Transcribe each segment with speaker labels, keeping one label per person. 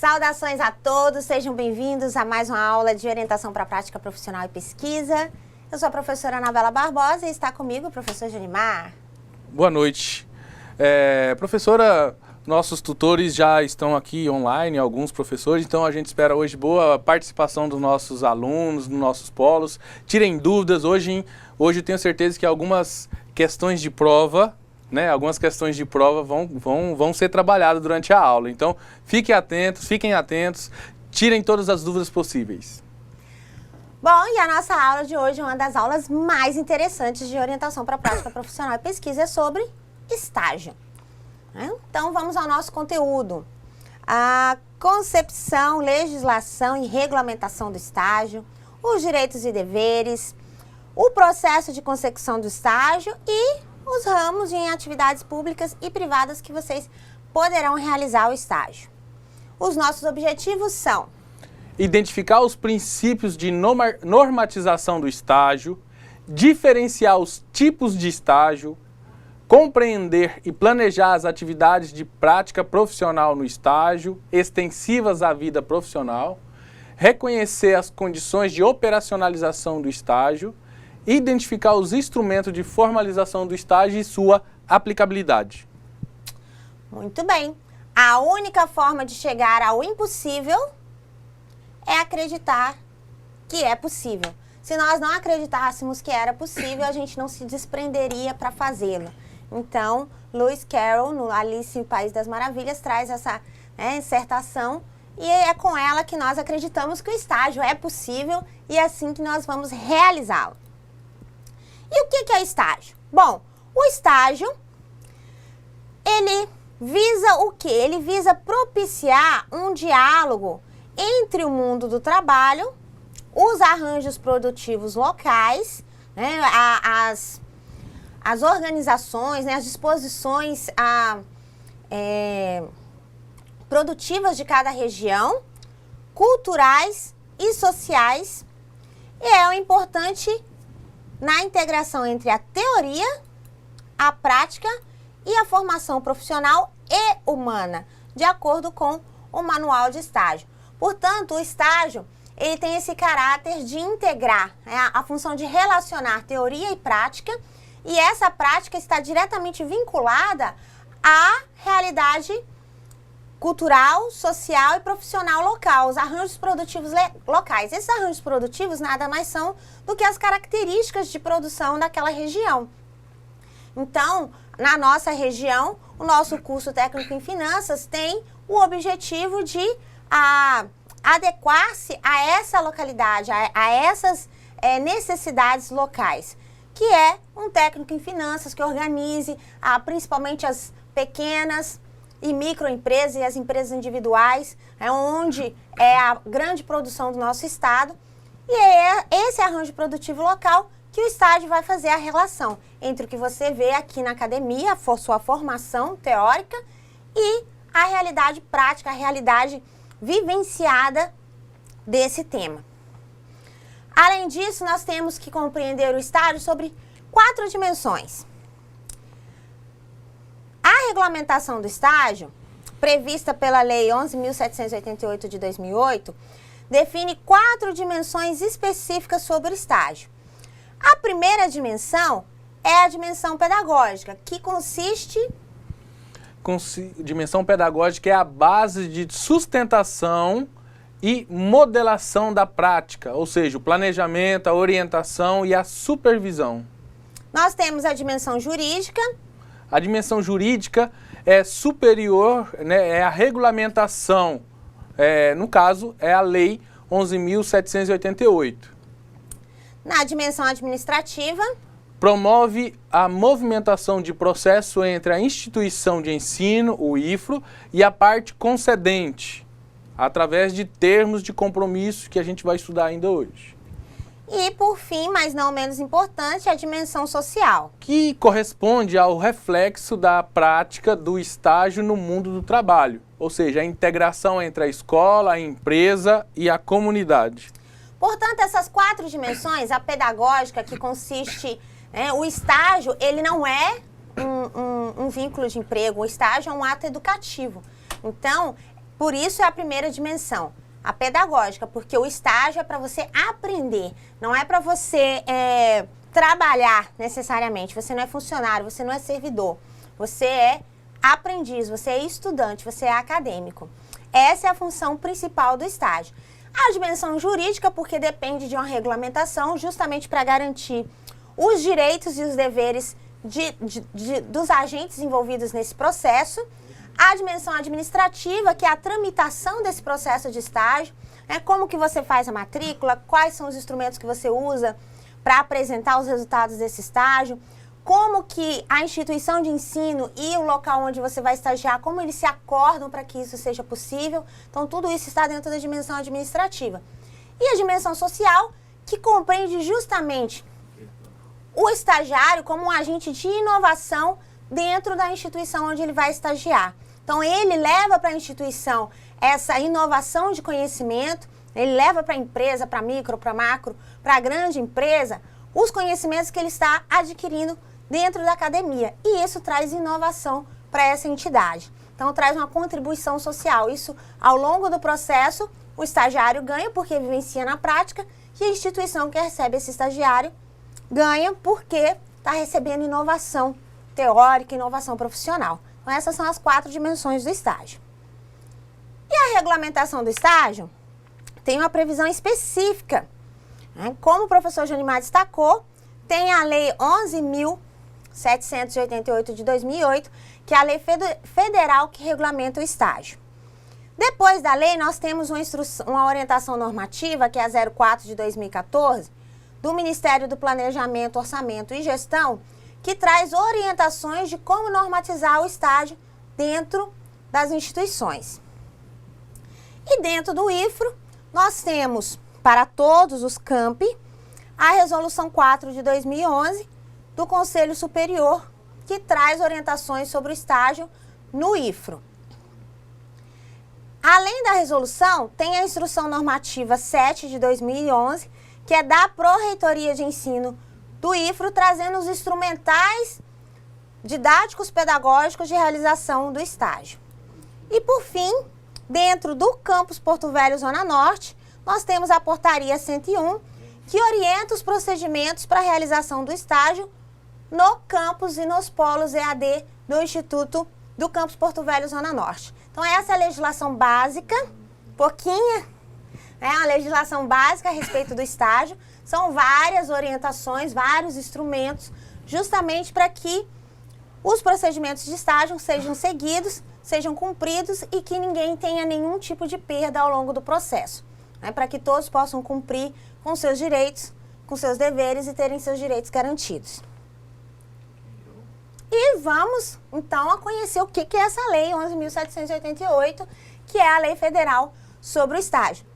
Speaker 1: Saudações a todos, sejam bem-vindos a mais uma aula de orientação para a prática profissional e pesquisa. Eu sou a professora Anabela Barbosa e está comigo o professor Janimar.
Speaker 2: Boa noite. Professora, nossos tutores já estão aqui online, alguns professores, então a gente espera hoje boa participação dos nossos alunos, dos nossos polos. Tirem dúvidas, hoje eu tenho certeza que algumas questões de prova, vão ser trabalhadas durante a aula. Então, fiquem atentos, tirem todas as dúvidas possíveis.
Speaker 1: Bom, e a nossa aula de hoje é uma das aulas mais interessantes de orientação para a prática profissional e pesquisa, é sobre estágio. Então, vamos ao nosso conteúdo. A concepção, legislação e regulamentação do estágio, os direitos e deveres, o processo de consecução do estágio e os ramos em atividades públicas e privadas que vocês poderão realizar o estágio. Os nossos objetivos são:
Speaker 2: identificar os princípios de normatização do estágio, diferenciar os tipos de estágio, compreender e planejar as atividades de prática profissional no estágio, extensivas à vida profissional, reconhecer as condições de operacionalização do estágio, identificar os instrumentos de formalização do estágio e sua aplicabilidade.
Speaker 1: Muito bem. A única forma de chegar ao impossível é acreditar que é possível. Se nós não acreditássemos que era possível, a gente não se desprenderia para fazê-lo. Então, Lewis Carroll, no Alice no País das Maravilhas, traz essa dissertação e é com ela que nós acreditamos que o estágio é possível e é assim que nós vamos realizá-lo. E o que é estágio? Bom, o estágio, ele visa o quê? Ele visa propiciar um diálogo entre o mundo do trabalho, os arranjos produtivos locais, as organizações, as disposições produtivas de cada região, culturais e sociais, e é importante na integração entre a teoria, a prática e a formação profissional e humana, de acordo com o manual de estágio. Portanto, o estágio ele tem esse caráter de integrar, a função de relacionar teoria e prática, e essa prática está diretamente vinculada à realidade cultural, social e profissional local, os arranjos produtivos locais. Esses arranjos produtivos nada mais são do que as características de produção daquela região. Então, na nossa região, o nosso curso técnico em finanças tem o objetivo de adequar-se a essa localidade, a essas necessidades locais, que é um técnico em finanças que organize principalmente as pequenas e microempresas e as empresas individuais, onde é a grande produção do nosso estado, e é esse arranjo produtivo local que o estágio vai fazer a relação entre o que você vê aqui na academia, sua formação teórica, e a realidade prática, a realidade vivenciada desse tema. Além disso, nós temos que compreender o estágio sobre 4 dimensões. A regulamentação do estágio, prevista pela Lei 11.788 de 2008, define 4 dimensões específicas sobre o estágio. A primeira dimensão é a dimensão pedagógica, que consiste...
Speaker 2: Dimensão pedagógica é a base de sustentação e modelação da prática, ou seja, o planejamento, a orientação e a supervisão.
Speaker 1: Nós temos a dimensão jurídica.
Speaker 2: A dimensão jurídica é superior, é a regulamentação, no caso, é a Lei 11.788.
Speaker 1: Na dimensão administrativa,
Speaker 2: promove a movimentação de processo entre a instituição de ensino, o IFRO, e a parte concedente, através de termos de compromisso que a gente vai estudar ainda hoje.
Speaker 1: E, por fim, mas não menos importante, a dimensão social,
Speaker 2: que corresponde ao reflexo da prática do estágio no mundo do trabalho, ou seja, a integração entre a escola, a empresa e a comunidade.
Speaker 1: Portanto, essas 4 dimensões, a pedagógica, que consiste, o estágio, ele não é um vínculo de emprego, o estágio é um ato educativo. Então, Por isso é a primeira dimensão, a pedagógica, porque o estágio é para você aprender, não é para você trabalhar necessariamente. Você não é funcionário, você não é servidor, você é aprendiz, você é estudante, você é acadêmico. Essa é a função principal do estágio. A dimensão jurídica, porque depende de uma regulamentação, justamente para garantir os direitos e os deveres dos agentes envolvidos nesse processo. A dimensão administrativa, que é a tramitação desse processo de estágio, como que você faz a matrícula, quais são os instrumentos que você usa para apresentar os resultados desse estágio, como que a instituição de ensino e o local onde você vai estagiar, como eles se acordam para que isso seja possível. Então, tudo isso está dentro da dimensão administrativa. E a dimensão social, que compreende justamente o estagiário como um agente de inovação dentro da instituição onde ele vai estagiar. Então, ele leva para a instituição essa inovação de conhecimento, ele leva para a empresa, para a micro, para a macro, para a grande empresa, os conhecimentos que ele está adquirindo dentro da academia. E isso traz inovação para essa entidade. Então, traz uma contribuição social. Isso, ao longo do processo, o estagiário ganha porque vivencia na prática e a instituição que recebe esse estagiário ganha porque está recebendo inovação teórica e inovação profissional. Então, essas são as 4 dimensões do estágio. E a regulamentação do estágio tem uma previsão específica. Como o professor Jonimar destacou, tem a Lei 11.788 de 2008, que é a lei federal que regulamenta o estágio. Depois da lei, nós temos uma orientação normativa, que é a 04 de 2014, do Ministério do Planejamento, Orçamento e Gestão, que traz orientações de como normatizar o estágio dentro das instituições. E dentro do IFRO, nós temos, para todos os campi, a Resolução 4 de 2011 do Conselho Superior, que traz orientações sobre o estágio no IFRO. Além da resolução, tem a Instrução Normativa 7 de 2011, que é da Pró-Reitoria de Ensino do IFRO, trazendo os instrumentais didáticos pedagógicos de realização do estágio. E, por fim, dentro do campus Porto Velho, Zona Norte, nós temos a Portaria 101, que orienta os procedimentos para a realização do estágio no campus e nos polos EAD do Instituto do Campus Porto Velho, Zona Norte. Então, essa é a legislação básica, pouquinha, a legislação básica a respeito do estágio. São várias orientações, vários instrumentos, justamente para que os procedimentos de estágio sejam seguidos, sejam cumpridos e que ninguém tenha nenhum tipo de perda ao longo do processo. Para que todos possam cumprir com seus direitos, com seus deveres e terem seus direitos garantidos. E vamos, então, a conhecer o que é essa Lei 11.788, que é a Lei Federal sobre o Estágio.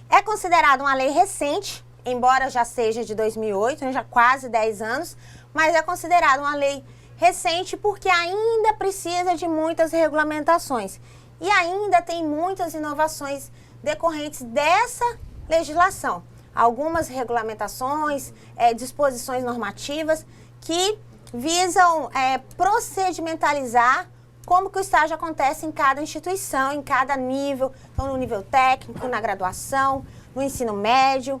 Speaker 1: É considerada uma lei recente, embora já seja de 2008, já quase 10 anos, mas é considerada uma lei recente porque ainda precisa de muitas regulamentações e ainda tem muitas inovações decorrentes dessa legislação. Algumas regulamentações, disposições normativas que visam procedimentalizar como que o estágio acontece em cada instituição, em cada nível, então no nível técnico, na graduação, no ensino médio,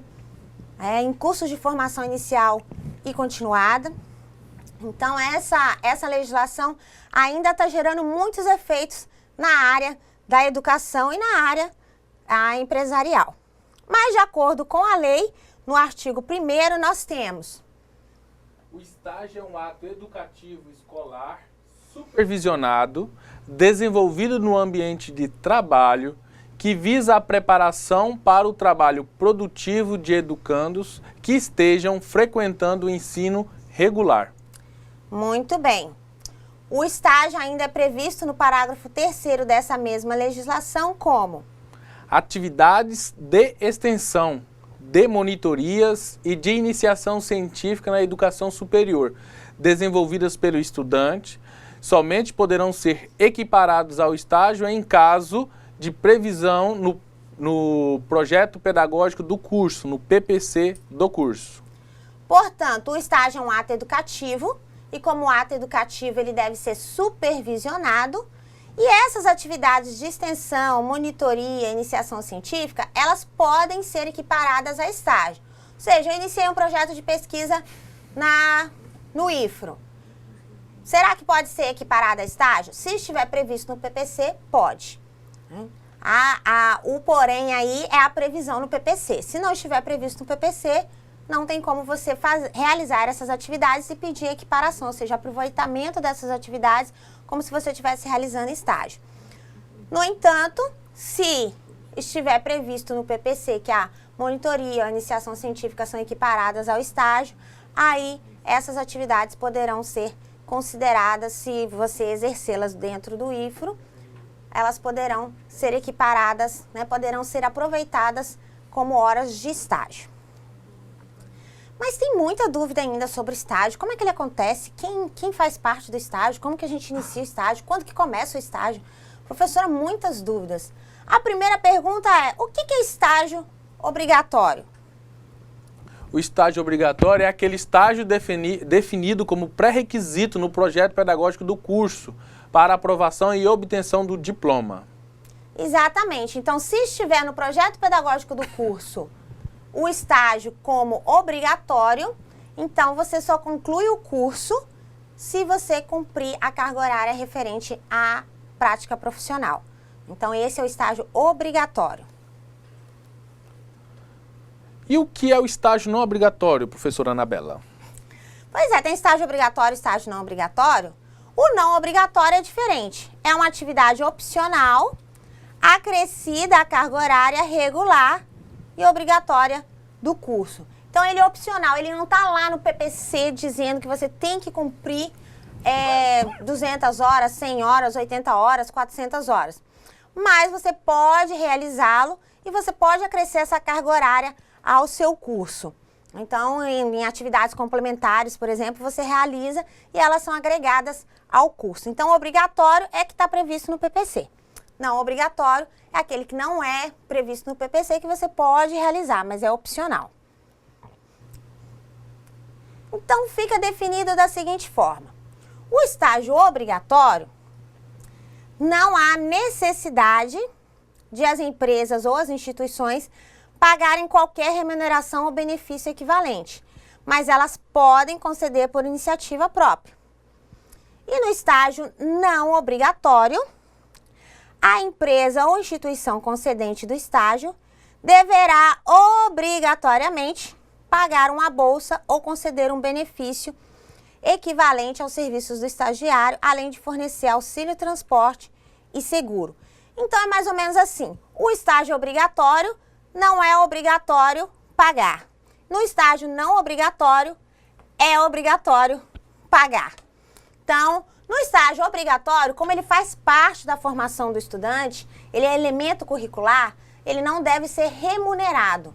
Speaker 1: em cursos de formação inicial e continuada. Então essa legislação ainda está gerando muitos efeitos na área da educação e na área empresarial. Mas de acordo com a lei, no artigo 1º nós temos:
Speaker 2: o estágio é um ato educativo escolar supervisionado, desenvolvido no ambiente de trabalho, que visa a preparação para o trabalho produtivo de educandos que estejam frequentando o ensino regular.
Speaker 1: Muito bem. O estágio ainda é previsto no parágrafo 3º dessa mesma legislação como:
Speaker 2: atividades de extensão, de monitorias e de iniciação científica na educação superior, desenvolvidas pelo estudante, somente poderão ser equiparados ao estágio em caso de previsão no projeto pedagógico do curso, no PPC do curso.
Speaker 1: Portanto, o estágio é um ato educativo e, como ato educativo, ele deve ser supervisionado E essas atividades de extensão, monitoria, iniciação científica, elas podem ser equiparadas a estágio. Ou seja, eu iniciei um projeto de pesquisa no IFRO. Será que pode ser equiparado a estágio? Se estiver previsto no PPC, pode. O porém aí é a previsão no PPC. Se não estiver previsto no PPC, não tem como você realizar essas atividades e pedir equiparação, ou seja, aproveitamento dessas atividades como se você estivesse realizando estágio. No entanto, se estiver previsto no PPC que a monitoria, a iniciação científica são equiparadas ao estágio, aí essas atividades poderão ser consideradas, se você exercê-las dentro do IFRO, elas poderão ser equiparadas, né, poderão ser aproveitadas como horas de estágio. Mas tem muita dúvida ainda sobre o estágio. Como é que ele acontece? Quem faz parte do estágio? Como que a gente inicia o estágio? Quando que começa o estágio? Professora, muitas dúvidas. A primeira pergunta é, o que é estágio obrigatório?
Speaker 2: O estágio obrigatório é aquele estágio definido como pré-requisito no projeto pedagógico do curso para aprovação e obtenção do diploma.
Speaker 1: Exatamente. Então, se estiver no projeto pedagógico do curso o estágio como obrigatório, então você só conclui o curso se você cumprir a carga horária referente à prática profissional. Então, esse é o estágio obrigatório.
Speaker 2: E o que é o estágio não obrigatório, professora Anabela?
Speaker 1: Pois é, tem estágio obrigatório e estágio não obrigatório. O não obrigatório é diferente. É uma atividade opcional, acrescida à carga horária regular e obrigatória do curso. Então, ele é opcional, ele não está lá no PPC dizendo que você tem que cumprir 200 horas, 100 horas, 80 horas, 400 horas. Mas você pode realizá-lo e você pode acrescer essa carga horária ao seu curso. Então, em atividades complementares, por exemplo, você realiza e elas são agregadas ao curso. Então, o obrigatório é que está previsto no PPC. Não obrigatório é aquele que não é previsto no PPC, que você pode realizar, mas é opcional. Então, fica definido da seguinte forma. O estágio obrigatório, não há necessidade de as empresas ou as instituições pagarem qualquer remuneração ou benefício equivalente, mas elas podem conceder por iniciativa própria. E no estágio não obrigatório, a empresa ou instituição concedente do estágio deverá obrigatoriamente pagar uma bolsa ou conceder um benefício equivalente aos serviços do estagiário, além de fornecer auxílio, transporte e seguro. Então, é mais ou menos assim. O estágio obrigatório não é obrigatório pagar. No estágio não obrigatório, é obrigatório pagar. Então, no estágio obrigatório, como ele faz parte da formação do estudante, ele é elemento curricular, ele não deve ser remunerado.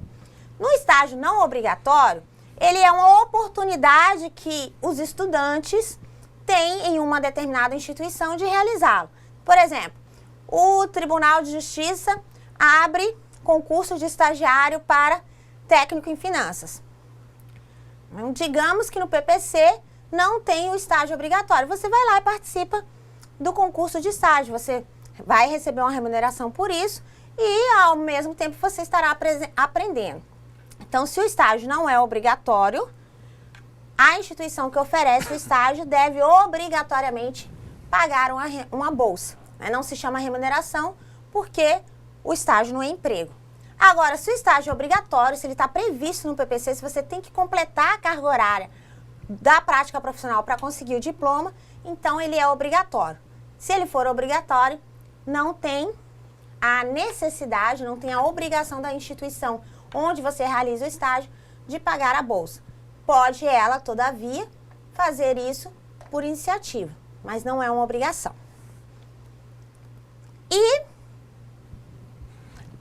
Speaker 1: No estágio não obrigatório, ele é uma oportunidade que os estudantes têm em uma determinada instituição de realizá-lo. Por exemplo, o Tribunal de Justiça abre concurso de estagiário para técnico em finanças. Digamos que no PPC não tem o estágio obrigatório. Você vai lá e participa do concurso de estágio. Você vai receber uma remuneração por isso e, ao mesmo tempo, você estará aprendendo. Então, se o estágio não é obrigatório, a instituição que oferece o estágio deve obrigatoriamente pagar uma bolsa. Não se chama remuneração porque o estágio não é emprego. Agora, se o estágio é obrigatório, se ele está previsto no PPC, se você tem que completar a carga horária da prática profissional para conseguir o diploma, então ele é obrigatório. Se ele for obrigatório, não tem a necessidade, não tem a obrigação da instituição onde você realiza o estágio de pagar a bolsa. Pode ela, todavia, fazer isso por iniciativa, mas não é uma obrigação. E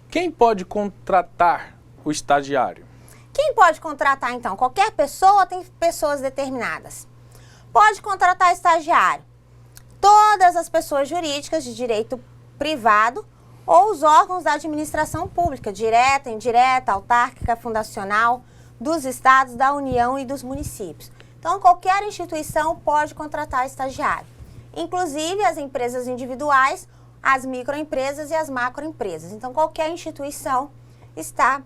Speaker 2: quem pode contratar o estagiário?
Speaker 1: Quem pode contratar, então? Qualquer pessoa ou tem pessoas determinadas? Pode contratar estagiário. Todas as pessoas jurídicas de direito privado ou os órgãos da administração pública, direta, indireta, autárquica, fundacional, dos estados, da União e dos municípios. Então, qualquer instituição pode contratar estagiário. inclusive as empresas individuais, as microempresas e as macroempresas. Então, qualquer instituição está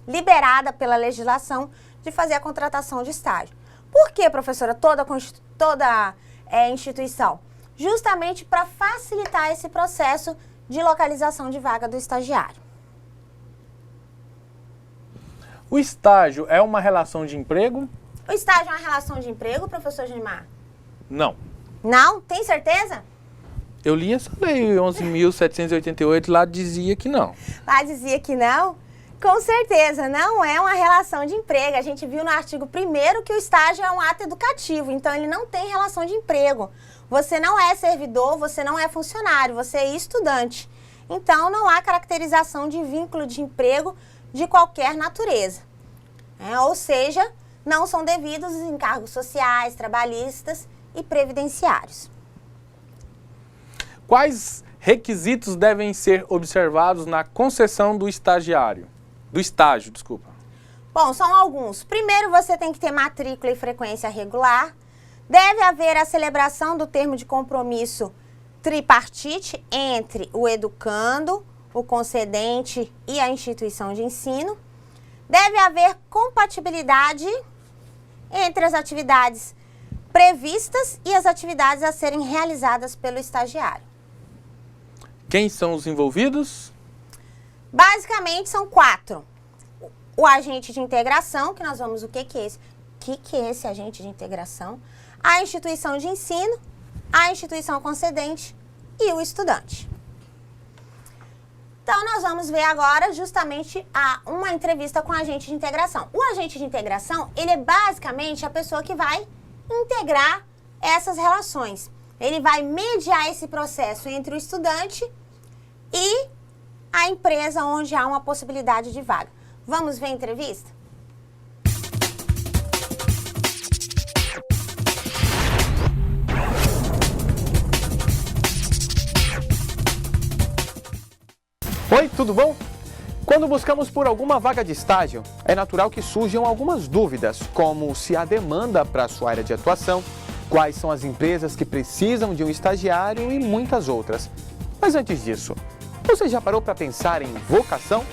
Speaker 1: liberada pela legislação de fazer a contratação de estágio. Por que, professora, toda instituição? Justamente para facilitar esse processo de localização de vaga do estagiário.
Speaker 2: O estágio é uma relação de emprego?
Speaker 1: O estágio é uma relação de emprego, professor Genimar?
Speaker 2: Não.
Speaker 1: Não? Tem certeza?
Speaker 2: Eu li essa lei 11.788, lá dizia que não.
Speaker 1: Lá dizia que não? Com certeza, não é uma relação de emprego. A gente viu no artigo 1º que o estágio é um ato educativo, então ele não tem relação de emprego. Você não é servidor, você não é funcionário, você é estudante. Então não há caracterização de vínculo de emprego de qualquer natureza. Ou seja, não são devidos os encargos sociais, trabalhistas e previdenciários.
Speaker 2: Quais requisitos devem ser observados na concessão do estágio, desculpa?
Speaker 1: Bom, são alguns. Primeiro, você tem que ter matrícula e frequência regular. Deve haver a celebração do termo de compromisso tripartite entre o educando, o concedente e a instituição de ensino. Deve haver compatibilidade entre as atividades previstas e as atividades a serem realizadas pelo estagiário.
Speaker 2: Quem são os envolvidos?
Speaker 1: Basicamente são 4. O agente de integração, que nós vamos, o que é esse? O que é esse agente de integração? A instituição de ensino, a instituição concedente e o estudante. Então, nós vamos ver agora justamente uma entrevista com o agente de integração. O agente de integração, ele é basicamente a pessoa que vai integrar essas relações. Ele vai mediar esse processo entre o estudante e a empresa onde há uma possibilidade de vaga. Vamos ver a entrevista?
Speaker 3: Oi, tudo bom? Quando buscamos por alguma vaga de estágio, é natural que surjam algumas dúvidas, como se há demanda para a sua área de atuação, quais são as empresas que precisam de um estagiário e muitas outras. Mas antes disso, você já parou para pensar em vocação?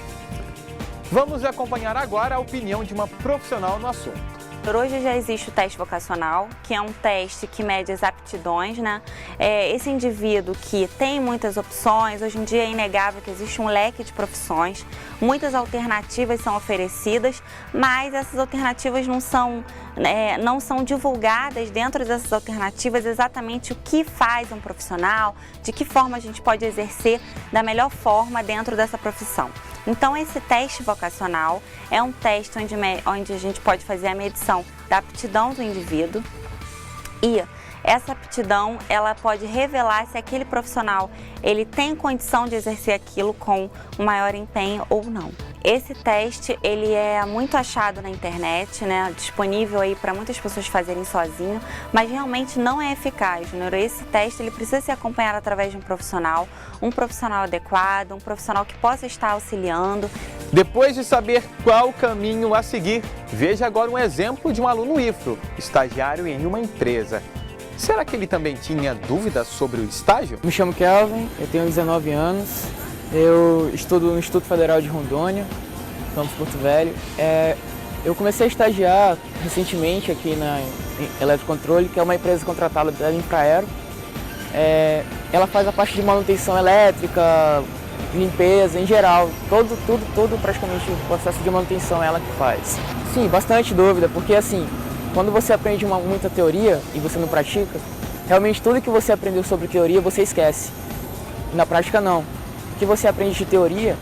Speaker 3: Vamos acompanhar agora a opinião de uma profissional no assunto.
Speaker 4: Hoje já existe o teste vocacional, que é um teste que mede as aptidões, né? Esse indivíduo que tem muitas opções, hoje em dia é inegável que existe um leque de profissões, muitas alternativas são oferecidas, mas essas alternativas não são divulgadas dentro dessas alternativas exatamente o que faz um profissional, de que forma a gente pode exercer da melhor forma dentro dessa profissão. Então, esse teste vocacional é um teste onde a gente pode fazer a medição da aptidão do indivíduo e essa aptidão ela pode revelar se aquele profissional ele tem condição de exercer aquilo com um maior empenho ou não. Esse teste ele é muito achado na internet, né, disponível aí para muitas pessoas fazerem sozinho, mas realmente não é eficaz, né? Esse teste ele precisa ser acompanhado através de um profissional adequado, um profissional que possa estar auxiliando.
Speaker 3: Depois de saber qual caminho a seguir, veja agora um exemplo de um aluno IFRO, estagiário em uma empresa. Será que ele também tinha dúvidas sobre o estágio?
Speaker 5: Me chamo Kelvin, eu tenho 19 anos, eu estudo no Instituto Federal de Rondônia, campus Porto Velho. Eu comecei a estagiar recentemente aqui na Eletrocontrole, que é uma empresa contratada da Infraero. Ela faz a parte de manutenção elétrica, limpeza em geral, tudo praticamente o processo de manutenção ela que faz. Sim, bastante dúvida, porque assim, quando você aprende muita teoria e você não pratica, realmente tudo que você aprendeu sobre teoria você esquece. Na prática não. O que você aprende de teoria,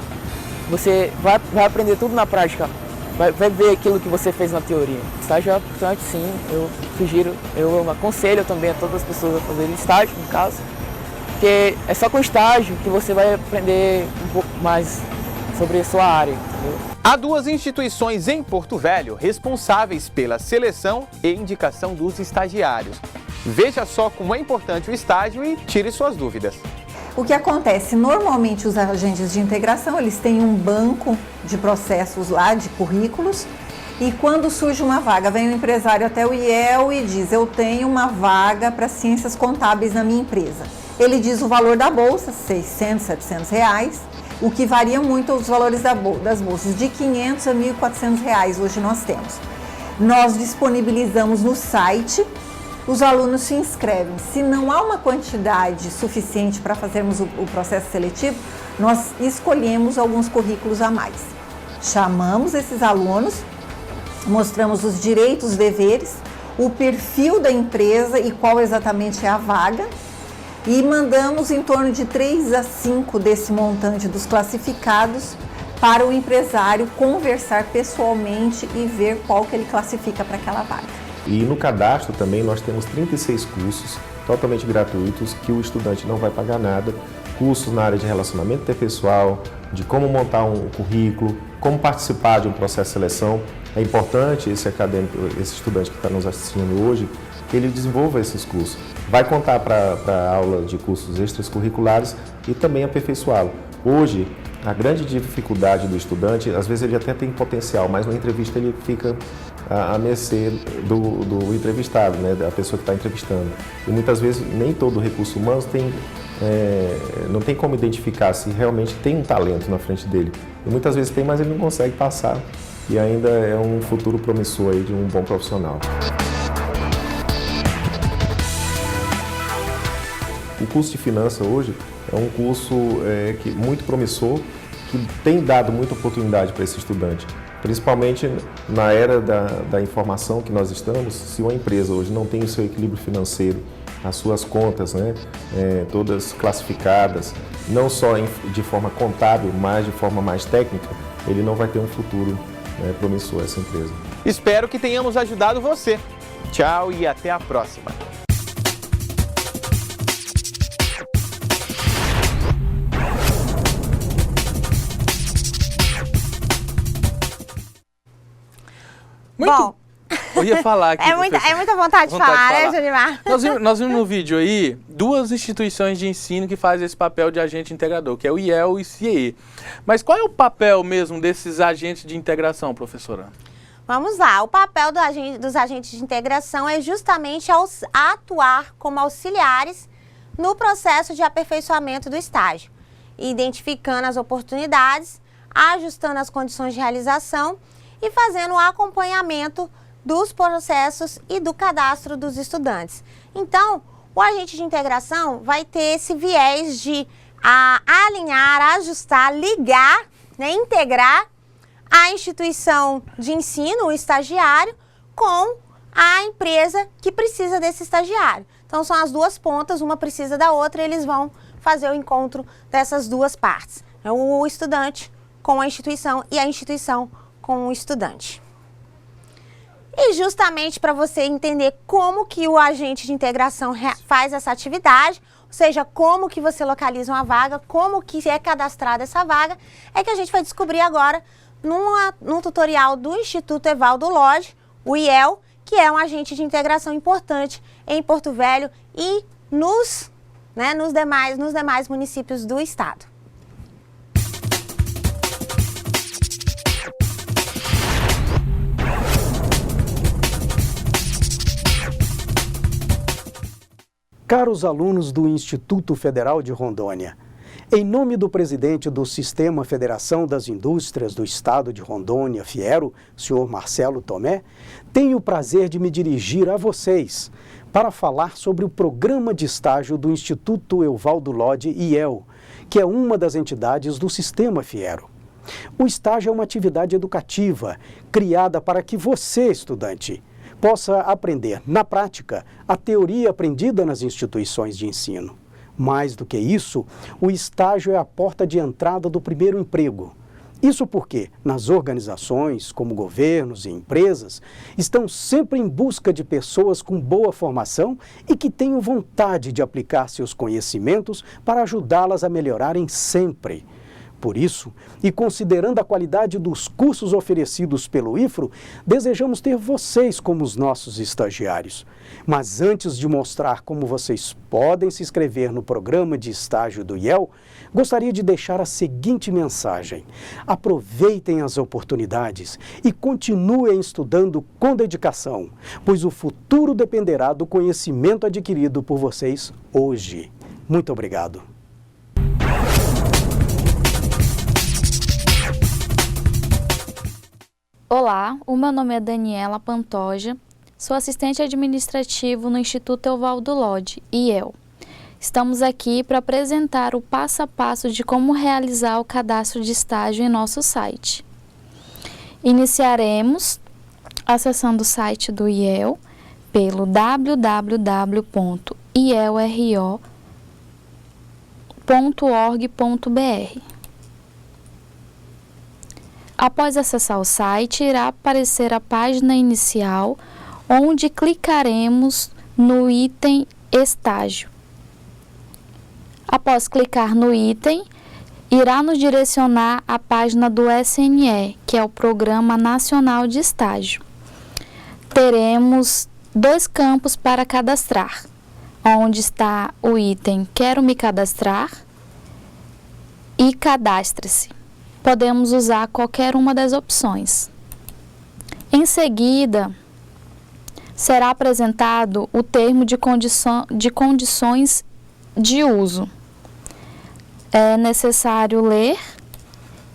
Speaker 5: você vai aprender tudo na prática, vai ver aquilo que você fez na teoria. Estágio é importante sim, eu aconselho também a todas as pessoas a fazerem estágio, no caso, porque é só com estágio que você vai aprender um pouco mais sobre a sua área, entendeu?
Speaker 3: Há 2 instituições em Porto Velho responsáveis pela seleção e indicação dos estagiários. Veja só como é importante o estágio e tire suas dúvidas.
Speaker 6: O que acontece? Normalmente os agentes de integração, eles têm um banco de processos lá, de currículos, E quando surge uma vaga, vem o empresário até o IEL e diz, eu tenho uma vaga para ciências contábeis na minha empresa. Ele diz o valor da bolsa, 600, 700 reais, o que varia muito os valores das bolsas, de 500 a 1.400 reais hoje nós temos. Nós disponibilizamos no site, os alunos se inscrevem. Se não há uma quantidade suficiente para fazermos o processo seletivo, nós escolhemos alguns currículos a mais. Chamamos esses alunos, mostramos os direitos, deveres, o perfil da empresa e qual exatamente é a vaga e mandamos em torno de 3 a 5 desse montante dos classificados para o empresário conversar pessoalmente e ver qual que ele classifica para aquela vaga.
Speaker 7: E no cadastro também nós temos 36 cursos totalmente gratuitos que o estudante não vai pagar nada, cursos na área de relacionamento interpessoal, de como montar um currículo, como participar de um processo de seleção. É importante esse acadêmico, esse estudante que está nos assistindo hoje, que ele desenvolva esses cursos. Vai contar para a aula de cursos extracurriculares e também aperfeiçoá-lo. Hoje, a grande dificuldade do estudante, às vezes ele até tem potencial, mas na entrevista ele fica a mercê do entrevistado, né, da pessoa que está entrevistando. E muitas vezes nem todo recurso humano não tem como identificar se realmente tem um talento na frente dele. E muitas vezes tem, mas ele não consegue passar. E ainda é um futuro promissor aí de um bom profissional. O curso de finanças hoje é um curso muito promissor, que tem dado muita oportunidade para esse estudante. Principalmente na era da informação que nós estamos, se uma empresa hoje não tem o seu equilíbrio financeiro, as suas contas, né, todas classificadas, não só de forma contábil, mas de forma mais técnica, ele não vai ter um futuro promissor, essa empresa.
Speaker 3: Espero que tenhamos ajudado você. Tchau e até a próxima.
Speaker 1: Bom,
Speaker 2: Eu ia falar aqui.
Speaker 1: é muita vontade de falar, né, Junimar?
Speaker 2: Nós vimos no vídeo aí 2 instituições de ensino que fazem esse papel de agente integrador, que é o IEL e o CIE. Mas qual é o papel mesmo desses agentes de integração, professora?
Speaker 1: Vamos lá, o papel dos agentes de integração é justamente atuar como auxiliares no processo de aperfeiçoamento do estágio, identificando as oportunidades, ajustando as condições de realização e fazendo o acompanhamento dos processos e do cadastro dos estudantes. Então, o agente de integração vai ter esse viés de alinhar, ajustar, ligar, né, integrar a instituição de ensino, o estagiário, com a empresa que precisa desse estagiário. Então, são as duas pontas, uma precisa da outra, e eles vão fazer o encontro dessas duas partes. O estudante com a instituição e a instituição com o estudante. E justamente para você entender como que o agente de integração faz essa atividade, ou seja, como que você localiza uma vaga, como que é cadastrada essa vaga, é que a gente vai descobrir agora num tutorial do Instituto Evaldo Lodge, o IEL, que é um agente de integração importante em Porto Velho e nos demais municípios do estado.
Speaker 8: Caros alunos do Instituto Federal de Rondônia, em nome do presidente do Sistema Federação das Indústrias do Estado de Rondônia, Fiero, senhor Marcelo Tomé, tenho o prazer de me dirigir a vocês para falar sobre o programa de estágio do Instituto Evaldo Lodge IEL, que é uma das entidades do Sistema Fiero. O estágio é uma atividade educativa criada para que você, estudante, possa aprender na prática a teoria aprendida nas instituições de ensino. Mais do que isso, o estágio é a porta de entrada do primeiro emprego. Isso porque, nas organizações, como governos e empresas, estão sempre em busca de pessoas com boa formação e que tenham vontade de aplicar seus conhecimentos para ajudá-las a melhorarem sempre. Por isso, e considerando a qualidade dos cursos oferecidos pelo IFRO, desejamos ter vocês como os nossos estagiários. Mas antes de mostrar como vocês podem se inscrever no programa de estágio do IEL, gostaria de deixar a seguinte mensagem: aproveitem as oportunidades e continuem estudando com dedicação, pois o futuro dependerá do conhecimento adquirido por vocês hoje. Muito obrigado.
Speaker 9: Olá, o meu nome é Daniela Pantoja, sou assistente administrativo no Instituto Evaldo Lodge, IEL. Estamos aqui para apresentar o passo a passo de como realizar o cadastro de estágio em nosso site. Iniciaremos acessando o site do IEL pelo www.ielro.org.br. Após acessar o site, irá aparecer a página inicial, onde clicaremos no item Estágio. Após clicar no item, irá nos direcionar à página do SNE, que é o Programa Nacional de Estágio. Teremos 2 campos para cadastrar, onde está o item Quero me cadastrar e Cadastre-se. Podemos usar qualquer uma das opções. Em seguida, será apresentado o termo de condições de uso. É necessário ler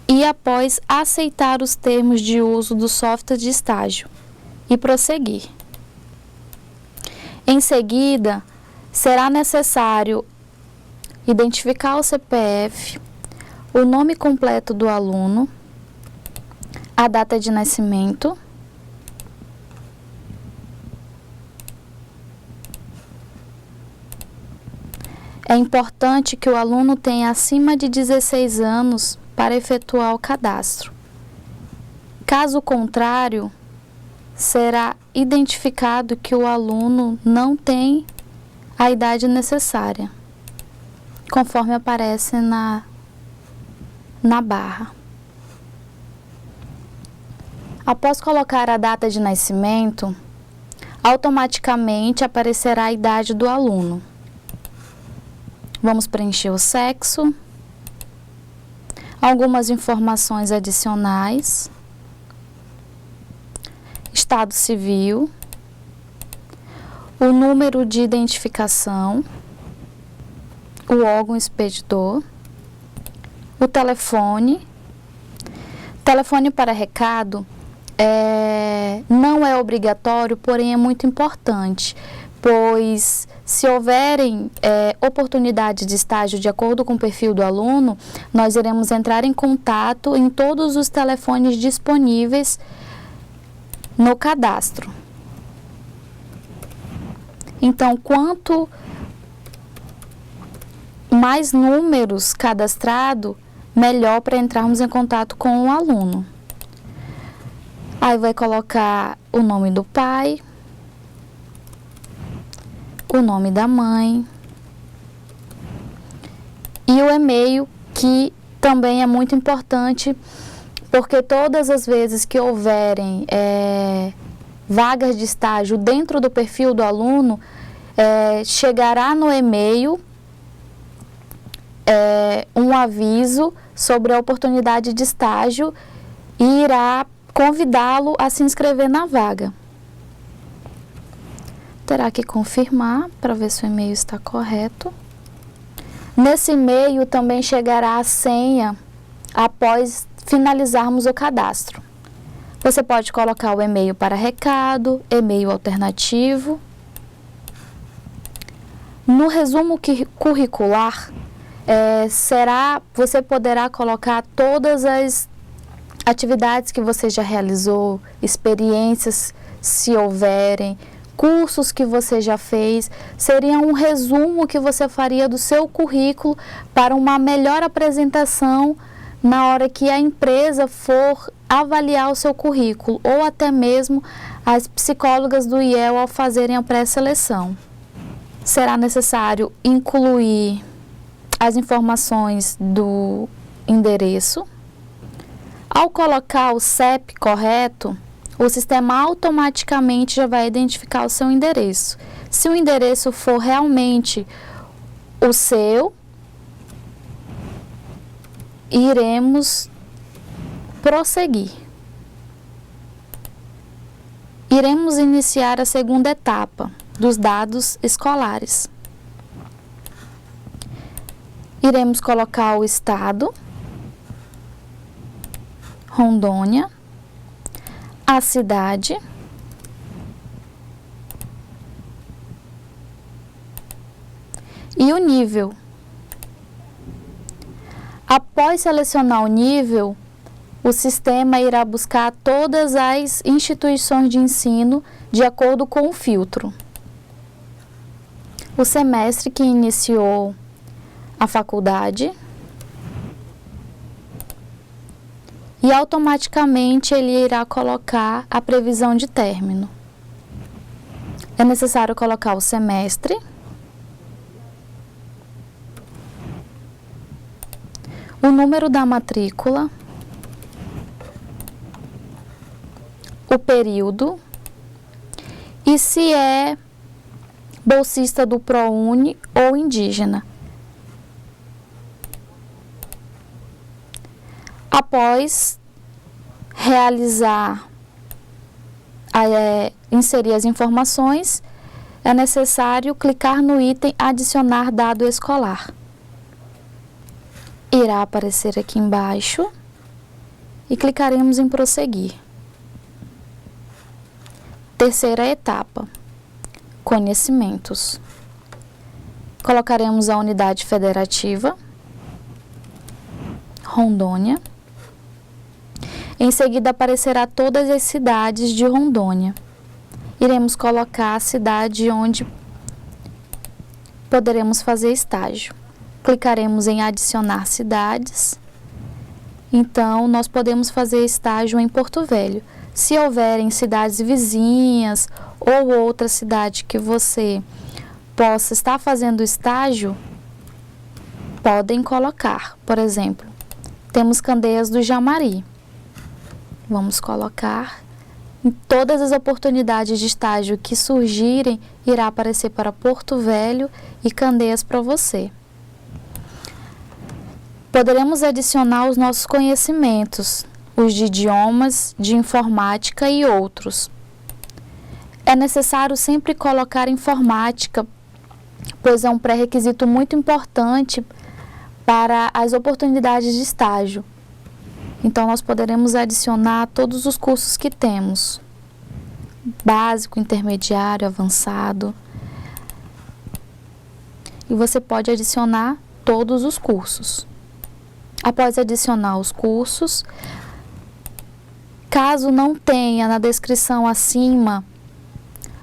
Speaker 9: e, após, aceitar os termos de uso do software de estágio e prosseguir. Em seguida, será necessário identificar o CPF, o nome completo do aluno, a data de nascimento, é importante que o aluno tenha acima de 16 anos para efetuar o cadastro. Caso contrário, será identificado que o aluno não tem a idade necessária, conforme aparece na barra. Após colocar a data de nascimento, automaticamente aparecerá a idade do aluno. Vamos preencher o sexo, algumas informações adicionais, estado civil, o número de identificação, o órgão expedidor, o telefone. Telefone para recado não é obrigatório, porém é muito importante, pois se houverem oportunidades de estágio de acordo com o perfil do aluno, nós iremos entrar em contato em todos os telefones disponíveis no cadastro. Então, quanto mais números cadastrados, melhor para entrarmos em contato com o aluno. Aí vai colocar o nome do pai, o nome da mãe e o e-mail, que também é muito importante, porque todas as vezes que houverem vagas de estágio dentro do perfil do aluno, chegará no e-mail um aviso sobre a oportunidade de estágio e irá convidá-lo a se inscrever na vaga. Terá que confirmar para ver se o e-mail está correto. Nesse e-mail também chegará a senha após finalizarmos o cadastro. Você pode colocar o e-mail para recado, e-mail alternativo. No resumo curricular, você poderá colocar todas as atividades que você já realizou, experiências, se houverem, cursos que você já fez. Seria um resumo que você faria do seu currículo para uma melhor apresentação na hora que a empresa for avaliar o seu currículo, ou até mesmo as psicólogas do IEL ao fazerem a pré-seleção. Será necessário incluir as informações do endereço. Ao colocar o CEP correto, o sistema automaticamente já vai identificar o seu endereço. Se o endereço for realmente o seu, iremos prosseguir. Iremos iniciar a segunda etapa dos dados escolares. Iremos colocar o estado, Rondônia, a cidade, e o nível. Após selecionar o nível, o sistema irá buscar todas as instituições de ensino de acordo com o filtro. O semestre que iniciou a faculdade e automaticamente ele irá colocar a previsão de término. É necessário colocar o semestre, o número da matrícula, o período e se é bolsista do ProUni ou indígena. Após realizar, inserir as informações, é necessário clicar no item adicionar dado escolar. Irá aparecer aqui embaixo e clicaremos em prosseguir. Terceira etapa, conhecimentos. Colocaremos a unidade federativa, Rondônia. Em seguida aparecerá todas as cidades de Rondônia. Iremos colocar a cidade onde poderemos fazer estágio. Clicaremos em adicionar cidades. Então, nós podemos fazer estágio em Porto Velho. Se houverem cidades vizinhas ou outra cidade que você possa estar fazendo estágio, podem colocar. Por exemplo, temos Candeias do Jamari. Vamos colocar. Em todas as oportunidades de estágio que surgirem, irá aparecer para Porto Velho e Candeias para você. Poderemos adicionar os nossos conhecimentos, os de idiomas, de informática e outros. É necessário sempre colocar informática, pois é um pré-requisito muito importante para as oportunidades de estágio. Então, nós poderemos adicionar todos os cursos que temos, básico, intermediário, avançado. E você pode adicionar todos os cursos. Após adicionar os cursos, caso não tenha na descrição acima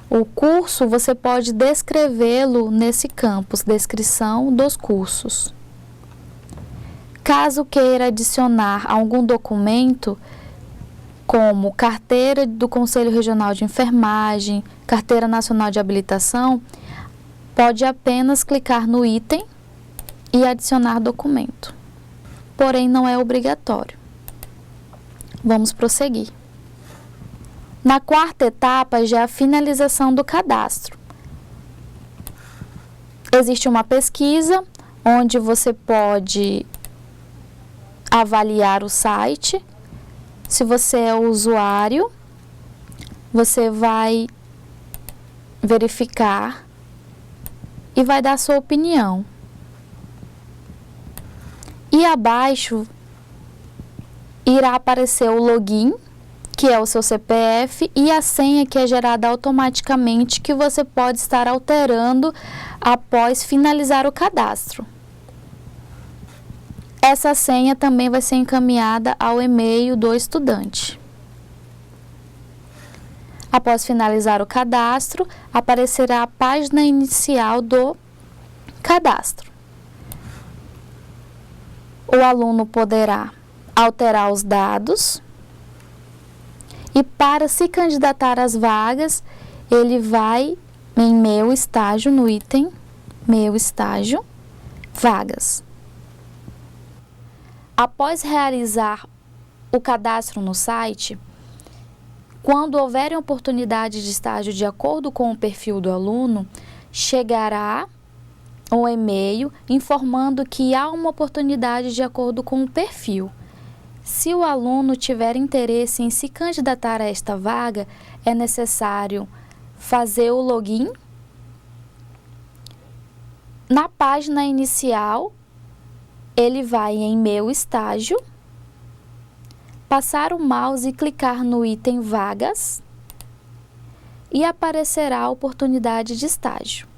Speaker 9: o curso, você pode descrevê-lo nesse campo, descrição dos cursos. Caso queira adicionar algum documento, como carteira do Conselho Regional de Enfermagem, carteira nacional de habilitação, pode apenas clicar no item e adicionar documento. Porém, não é obrigatório. Vamos prosseguir. Na quarta etapa, já é a finalização do cadastro. Existe uma pesquisa onde você pode avaliar o site. Se você é usuário, você vai verificar e vai dar sua opinião. E abaixo irá aparecer o login, que é o seu CPF, e a senha que é gerada automaticamente, que você pode estar alterando após finalizar o cadastro. Essa senha também vai ser encaminhada ao e-mail do estudante. Após finalizar o cadastro, aparecerá a página inicial do cadastro. O aluno poderá alterar os dados e, para se candidatar às vagas, ele vai em Meu Estágio, no item Meu Estágio, Vagas. após realizar o cadastro no site, quando houverem oportunidades de estágio de acordo com o perfil do aluno, chegará um e-mail informando que há uma oportunidade de acordo com o perfil. Se o aluno tiver interesse em se candidatar a esta vaga, é necessário fazer o login. Na página inicial, ele vai em Meu Estágio, passar o mouse e clicar no item Vagas e aparecerá a oportunidade de estágio.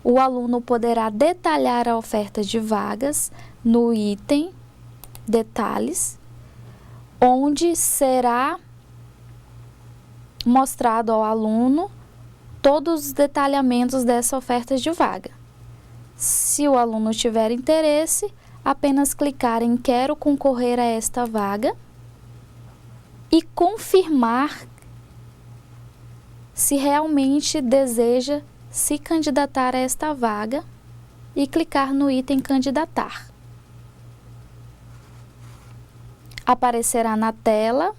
Speaker 9: O aluno poderá detalhar a oferta de vagas no item Detalhes, onde será mostrado ao aluno todos os detalhamentos dessa oferta de vaga. Se o aluno tiver interesse, apenas clicar em Quero concorrer a esta vaga e confirmar se realmente deseja se candidatar a esta vaga e clicar no item Candidatar. Aparecerá na tela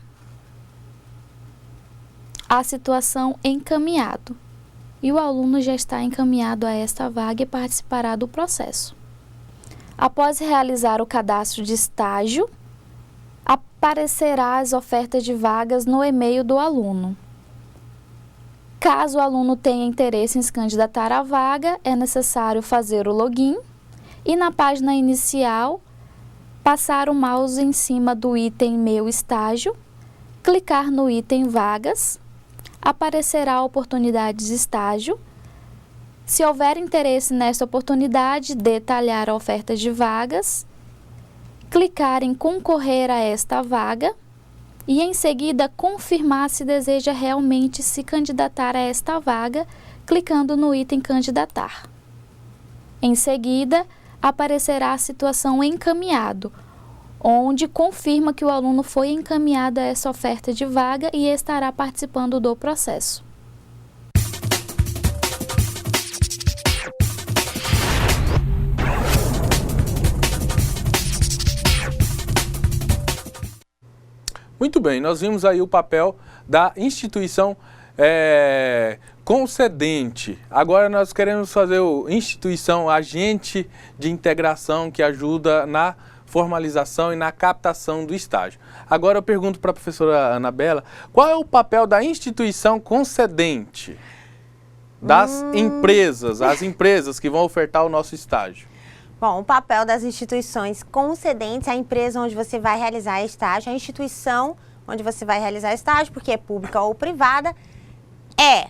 Speaker 9: a situação Encaminhado e o aluno já está encaminhado a esta vaga e participará do processo. Após realizar o cadastro de estágio, aparecerá as ofertas de vagas no e-mail do aluno. Caso o aluno tenha interesse em se candidatar à vaga, é necessário fazer o login e na página inicial passar o mouse em cima do item Meu Estágio, clicar no item Vagas, aparecerá a oportunidade de estágio. Se houver interesse nessa oportunidade, detalhar a oferta de vagas, clicar em Concorrer a esta vaga e em seguida confirmar se deseja realmente se candidatar a esta vaga, clicando no item Candidatar. Em seguida, aparecerá a situação Encaminhado, onde confirma que o aluno foi encaminhado a essa oferta de vaga e estará participando do processo.
Speaker 2: Muito bem, nós vimos aí o papel da instituição concedente. Agora nós queremos fazer o instituição agente de integração que ajuda na formalização e na captação do estágio. Agora eu pergunto para a professora Anabela, qual é o papel da instituição concedente das empresas, as empresas que vão ofertar o nosso estágio?
Speaker 1: Bom, o papel das instituições concedentes, a empresa onde você vai realizar estágio, a instituição onde você vai realizar estágio, porque é pública ou privada, é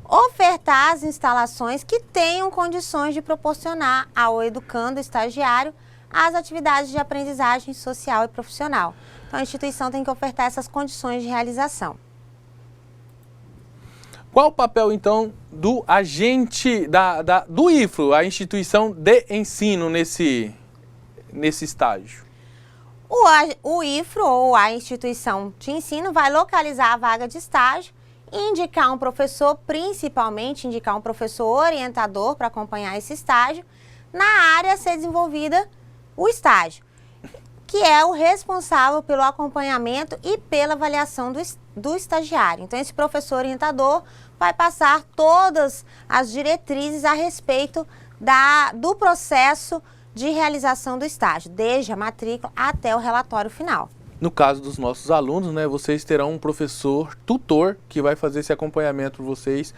Speaker 1: ofertar as instalações que tenham condições de proporcionar ao educando estagiário as atividades de aprendizagem social e profissional. Então, a instituição tem que ofertar essas condições de realização.
Speaker 2: Qual o papel, então, do agente, do IFRO, a instituição de ensino nesse estágio?
Speaker 1: O IFRO, ou a instituição de ensino, vai localizar a vaga de estágio e indicar um professor, principalmente indicar um professor orientador para acompanhar esse estágio, na área a ser desenvolvida o estágio, que é o responsável pelo acompanhamento e pela avaliação do estagiário. Então, esse professor orientador vai passar todas as diretrizes a respeito do processo de realização do estágio, desde a matrícula até o relatório final.
Speaker 2: No caso dos nossos alunos, né, vocês terão um professor tutor que vai fazer esse acompanhamento para vocês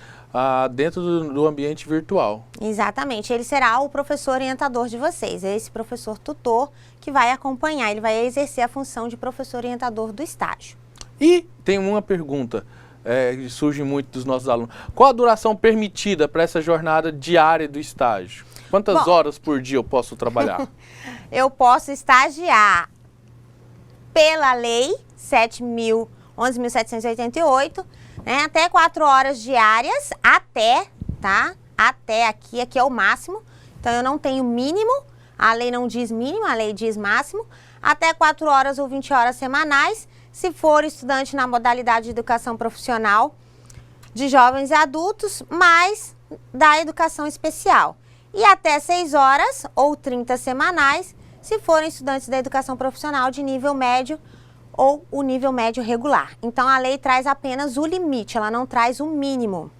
Speaker 2: dentro do ambiente virtual.
Speaker 1: Exatamente, ele será o professor orientador de vocês, esse professor tutor que vai acompanhar, ele vai exercer a função de professor orientador do estágio.
Speaker 2: E tem uma pergunta que surge muito dos nossos alunos. Qual a duração permitida para essa jornada diária do estágio? Quantas horas por dia eu posso trabalhar?
Speaker 1: Eu posso estagiar pela lei 11.788, né, até 4 horas diárias, até aqui é o máximo. Então, eu não tenho mínimo, a lei não diz mínimo, a lei diz máximo, até 4 horas ou 20 horas semanais, se for estudante na modalidade de educação profissional de jovens e adultos, mais da educação especial. E até 6 horas ou 30 semanais, se forem estudantes da educação profissional de nível médio ou o nível médio regular. Então, a lei traz apenas o limite, ela não traz o mínimo.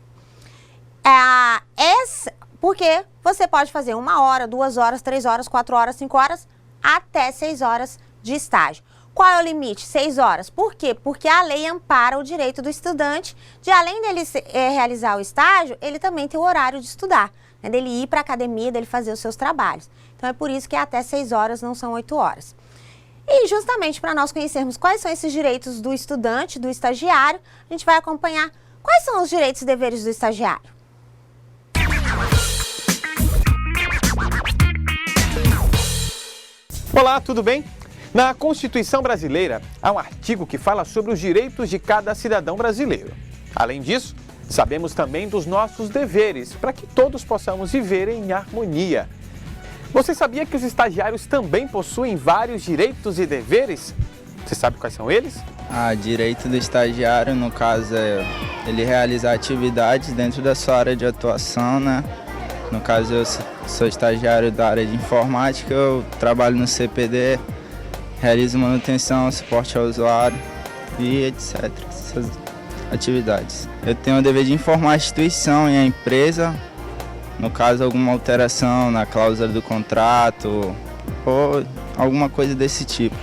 Speaker 1: Porque você pode fazer 1 hora, 2 horas, 3 horas, 4 horas, 5 horas, até 6 horas de estágio. Qual é o limite? 6 horas. Por quê? Porque a lei ampara o direito do estudante de, além dele realizar o estágio, ele também tem o horário de estudar, né? Dele ir para a academia, dele fazer os seus trabalhos. Então, é por isso que é até 6 horas, não são 8 horas. E justamente para nós conhecermos quais são esses direitos do estudante, do estagiário, a gente vai acompanhar quais são os direitos e deveres do estagiário.
Speaker 3: Olá, tudo bem? Na Constituição Brasileira, há um artigo que fala sobre os direitos de cada cidadão brasileiro. Além disso, sabemos também dos nossos deveres, para que todos possamos viver em harmonia. Você sabia que os estagiários também possuem vários direitos e deveres? Você sabe quais são eles?
Speaker 10: Direito do estagiário, no caso, é ele realizar atividades dentro da sua área de atuação, né? No caso, eu sou estagiário da área de informática, eu trabalho no CPD, realizo manutenção, suporte ao usuário e etc. Essas atividades. Eu tenho o dever de informar a instituição e a empresa, no caso, alguma alteração na cláusula do contrato ou alguma coisa desse tipo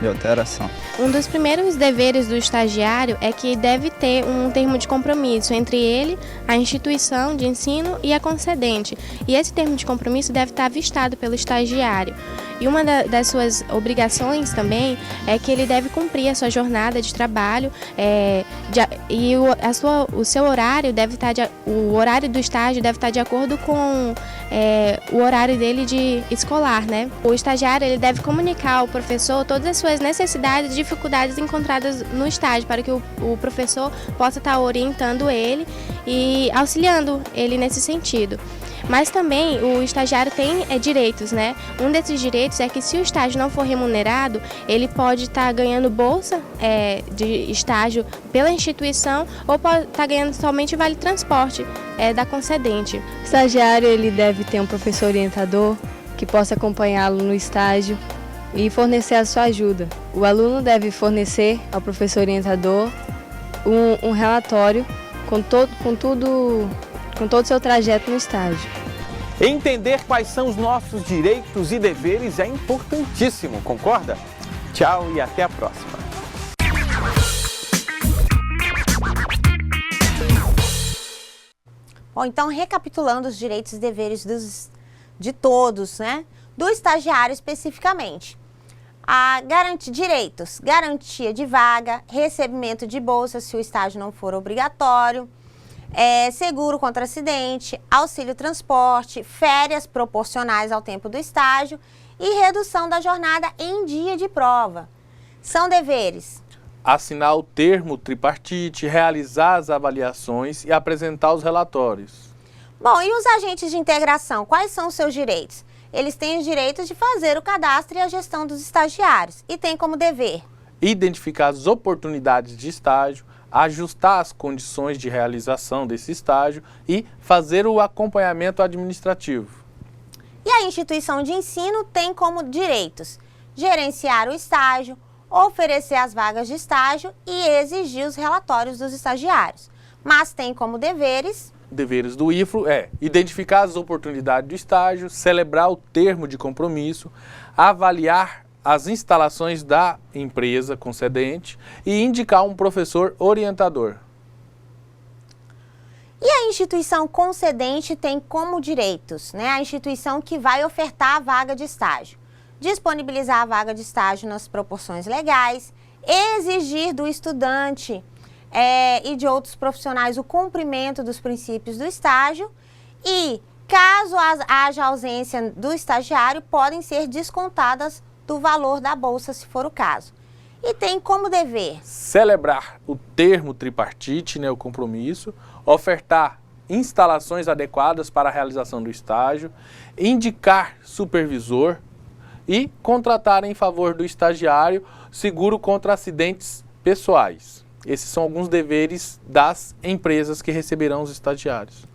Speaker 10: de alteração.
Speaker 11: Um dos primeiros deveres do estagiário é que deve ter um termo de compromisso entre ele, a instituição de ensino e a concedente. E esse termo de compromisso deve estar avistado pelo estagiário. E uma das suas obrigações também é que ele deve cumprir a sua jornada de trabalho e o seu horário deve estar o horário do estágio deve estar de acordo com o horário dele de escolar, né? O estagiário ele deve comunicar ao professor todas as suas necessidades e dificuldades encontradas no estágio para que o professor possa estar orientando ele e auxiliando ele nesse sentido. Mas também o estagiário tem direitos, né? Um desses direitos é que se o estágio não for remunerado, ele pode estar ganhando bolsa de estágio pela instituição ou pode estar ganhando somente vale transporte da concedente.
Speaker 12: O estagiário ele deve ter um professor orientador que possa acompanhá-lo no estágio e fornecer a sua ajuda. O aluno deve fornecer ao professor orientador um relatório com todo o seu trajeto no estágio.
Speaker 3: Entender quais são os nossos direitos e deveres é importantíssimo, concorda? Tchau e até a próxima.
Speaker 1: Bom, então, recapitulando os direitos e deveres de todos, né? Do estagiário especificamente. Direitos: garantia de vaga, recebimento de bolsa se o estágio não for obrigatório, seguro contra acidente, auxílio transporte, férias proporcionais ao tempo do estágio e redução da jornada em dia de prova. São deveres:
Speaker 2: assinar o termo tripartite, realizar as avaliações e apresentar os relatórios.
Speaker 1: Bom, e os agentes de integração, quais são os seus direitos? Eles têm os direitos de fazer o cadastro e a gestão dos estagiários e têm como dever
Speaker 2: identificar as oportunidades de estágio, ajustar as condições de realização desse estágio e fazer o acompanhamento administrativo.
Speaker 1: E a instituição de ensino tem como direitos gerenciar o estágio, oferecer as vagas de estágio e exigir os relatórios dos estagiários. Mas tem como deveres
Speaker 2: do IFRO identificar as oportunidades do estágio, celebrar o termo de compromisso, avaliar as instalações da empresa concedente e indicar um professor orientador.
Speaker 1: E a instituição concedente tem como direitos, né? A instituição que vai ofertar a vaga de estágio. Disponibilizar a vaga de estágio nas proporções legais, exigir do estudante e de outros profissionais o cumprimento dos princípios do estágio e, caso haja ausência do estagiário, podem ser descontadas do valor da bolsa, se for o caso. E tem como dever
Speaker 2: celebrar o termo tripartite, né, o compromisso, ofertar instalações adequadas para a realização do estágio, indicar supervisor e contratar em favor do estagiário seguro contra acidentes pessoais. Esses são alguns deveres das empresas que receberão os estagiários.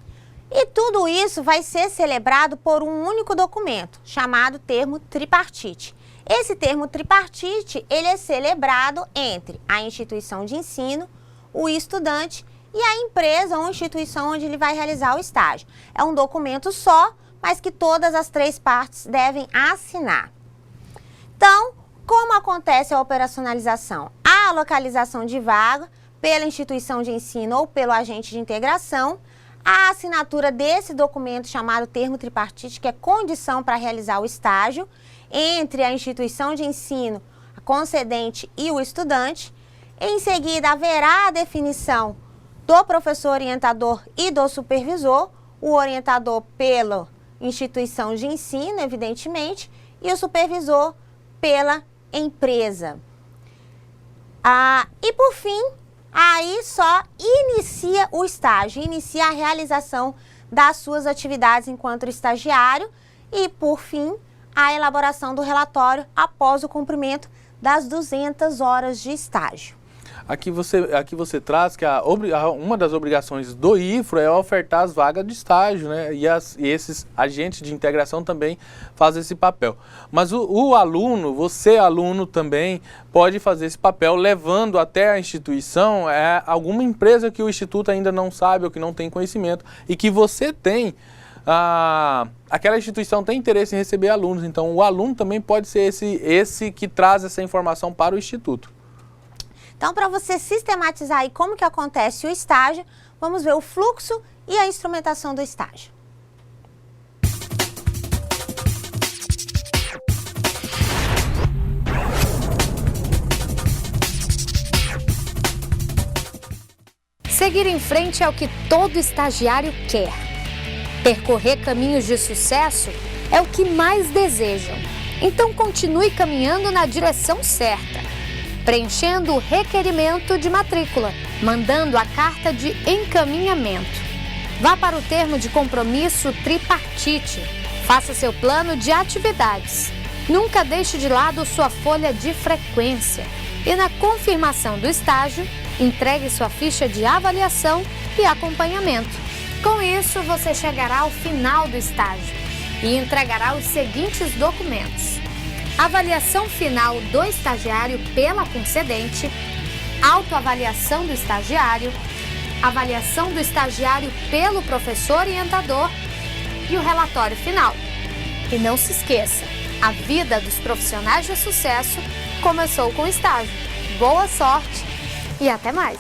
Speaker 1: E tudo isso vai ser celebrado por um único documento, chamado termo tripartite. Esse termo tripartite, ele é celebrado entre a instituição de ensino, o estudante e a empresa ou instituição onde ele vai realizar o estágio. É um documento só, mas que todas as três partes devem assinar. Então, como acontece a operacionalização? A localização de vaga pela instituição de ensino ou pelo agente de integração, a assinatura desse documento chamado termo tripartite, que é condição para realizar o estágio, entre a instituição de ensino, a concedente e o estudante. Em seguida, haverá a definição do professor orientador e do supervisor, o orientador pela instituição de ensino, evidentemente, e o supervisor pela empresa. E por fim, aí só inicia o estágio, inicia a realização das suas atividades enquanto estagiário e, por fim, a elaboração do relatório após o cumprimento das 200 horas de estágio.
Speaker 2: Aqui você traz que uma das obrigações do IFRO é ofertar as vagas de estágio, né? E esses agentes de integração também fazem esse papel. Mas o aluno, você aluno também, pode fazer esse papel levando até a instituição alguma empresa que o Instituto ainda não sabe ou que não tem conhecimento e que você tem. Aquela instituição tem interesse em receber alunos, então o aluno também pode ser esse que traz essa informação para o Instituto.
Speaker 1: Então, para você sistematizar aí como que acontece o estágio, vamos ver o fluxo e a instrumentação do estágio.
Speaker 13: Seguir em frente é o que todo estagiário quer. Percorrer caminhos de sucesso é o que mais desejam. Então continue caminhando na direção certa, preenchendo o requerimento de matrícula, mandando a carta de encaminhamento. Vá para o termo de compromisso tripartite, faça seu plano de atividades. Nunca deixe de lado sua folha de frequência e na confirmação do estágio, entregue sua ficha de avaliação e acompanhamento. Com isso, você chegará ao final do estágio e entregará os seguintes documentos: avaliação final do estagiário pela concedente, autoavaliação do estagiário, avaliação do estagiário pelo professor orientador e o relatório final. E não se esqueça, a vida dos profissionais de sucesso começou com o estágio. Boa sorte e até mais!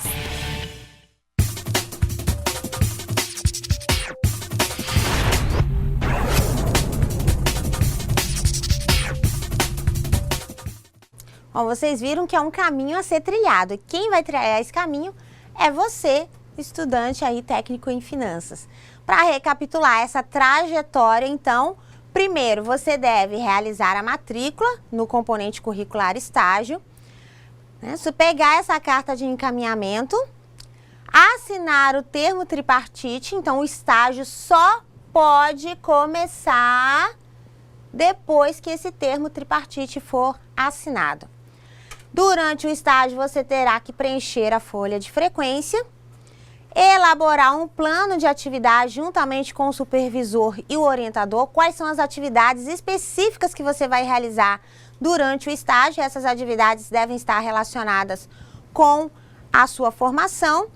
Speaker 1: Bom, vocês viram que é um caminho a ser trilhado. E quem vai trilhar esse caminho é você, estudante aí técnico em finanças. Para recapitular essa trajetória, então, primeiro você deve realizar a matrícula no componente curricular estágio, né? Se pegar essa carta de encaminhamento, assinar o termo tripartite, então o estágio só pode começar depois que esse termo tripartite for assinado. Durante o estágio, você terá que preencher a folha de frequência, elaborar um plano de atividade juntamente com o supervisor e o orientador, quais são as atividades específicas que você vai realizar durante o estágio. Essas atividades devem estar relacionadas com a sua formação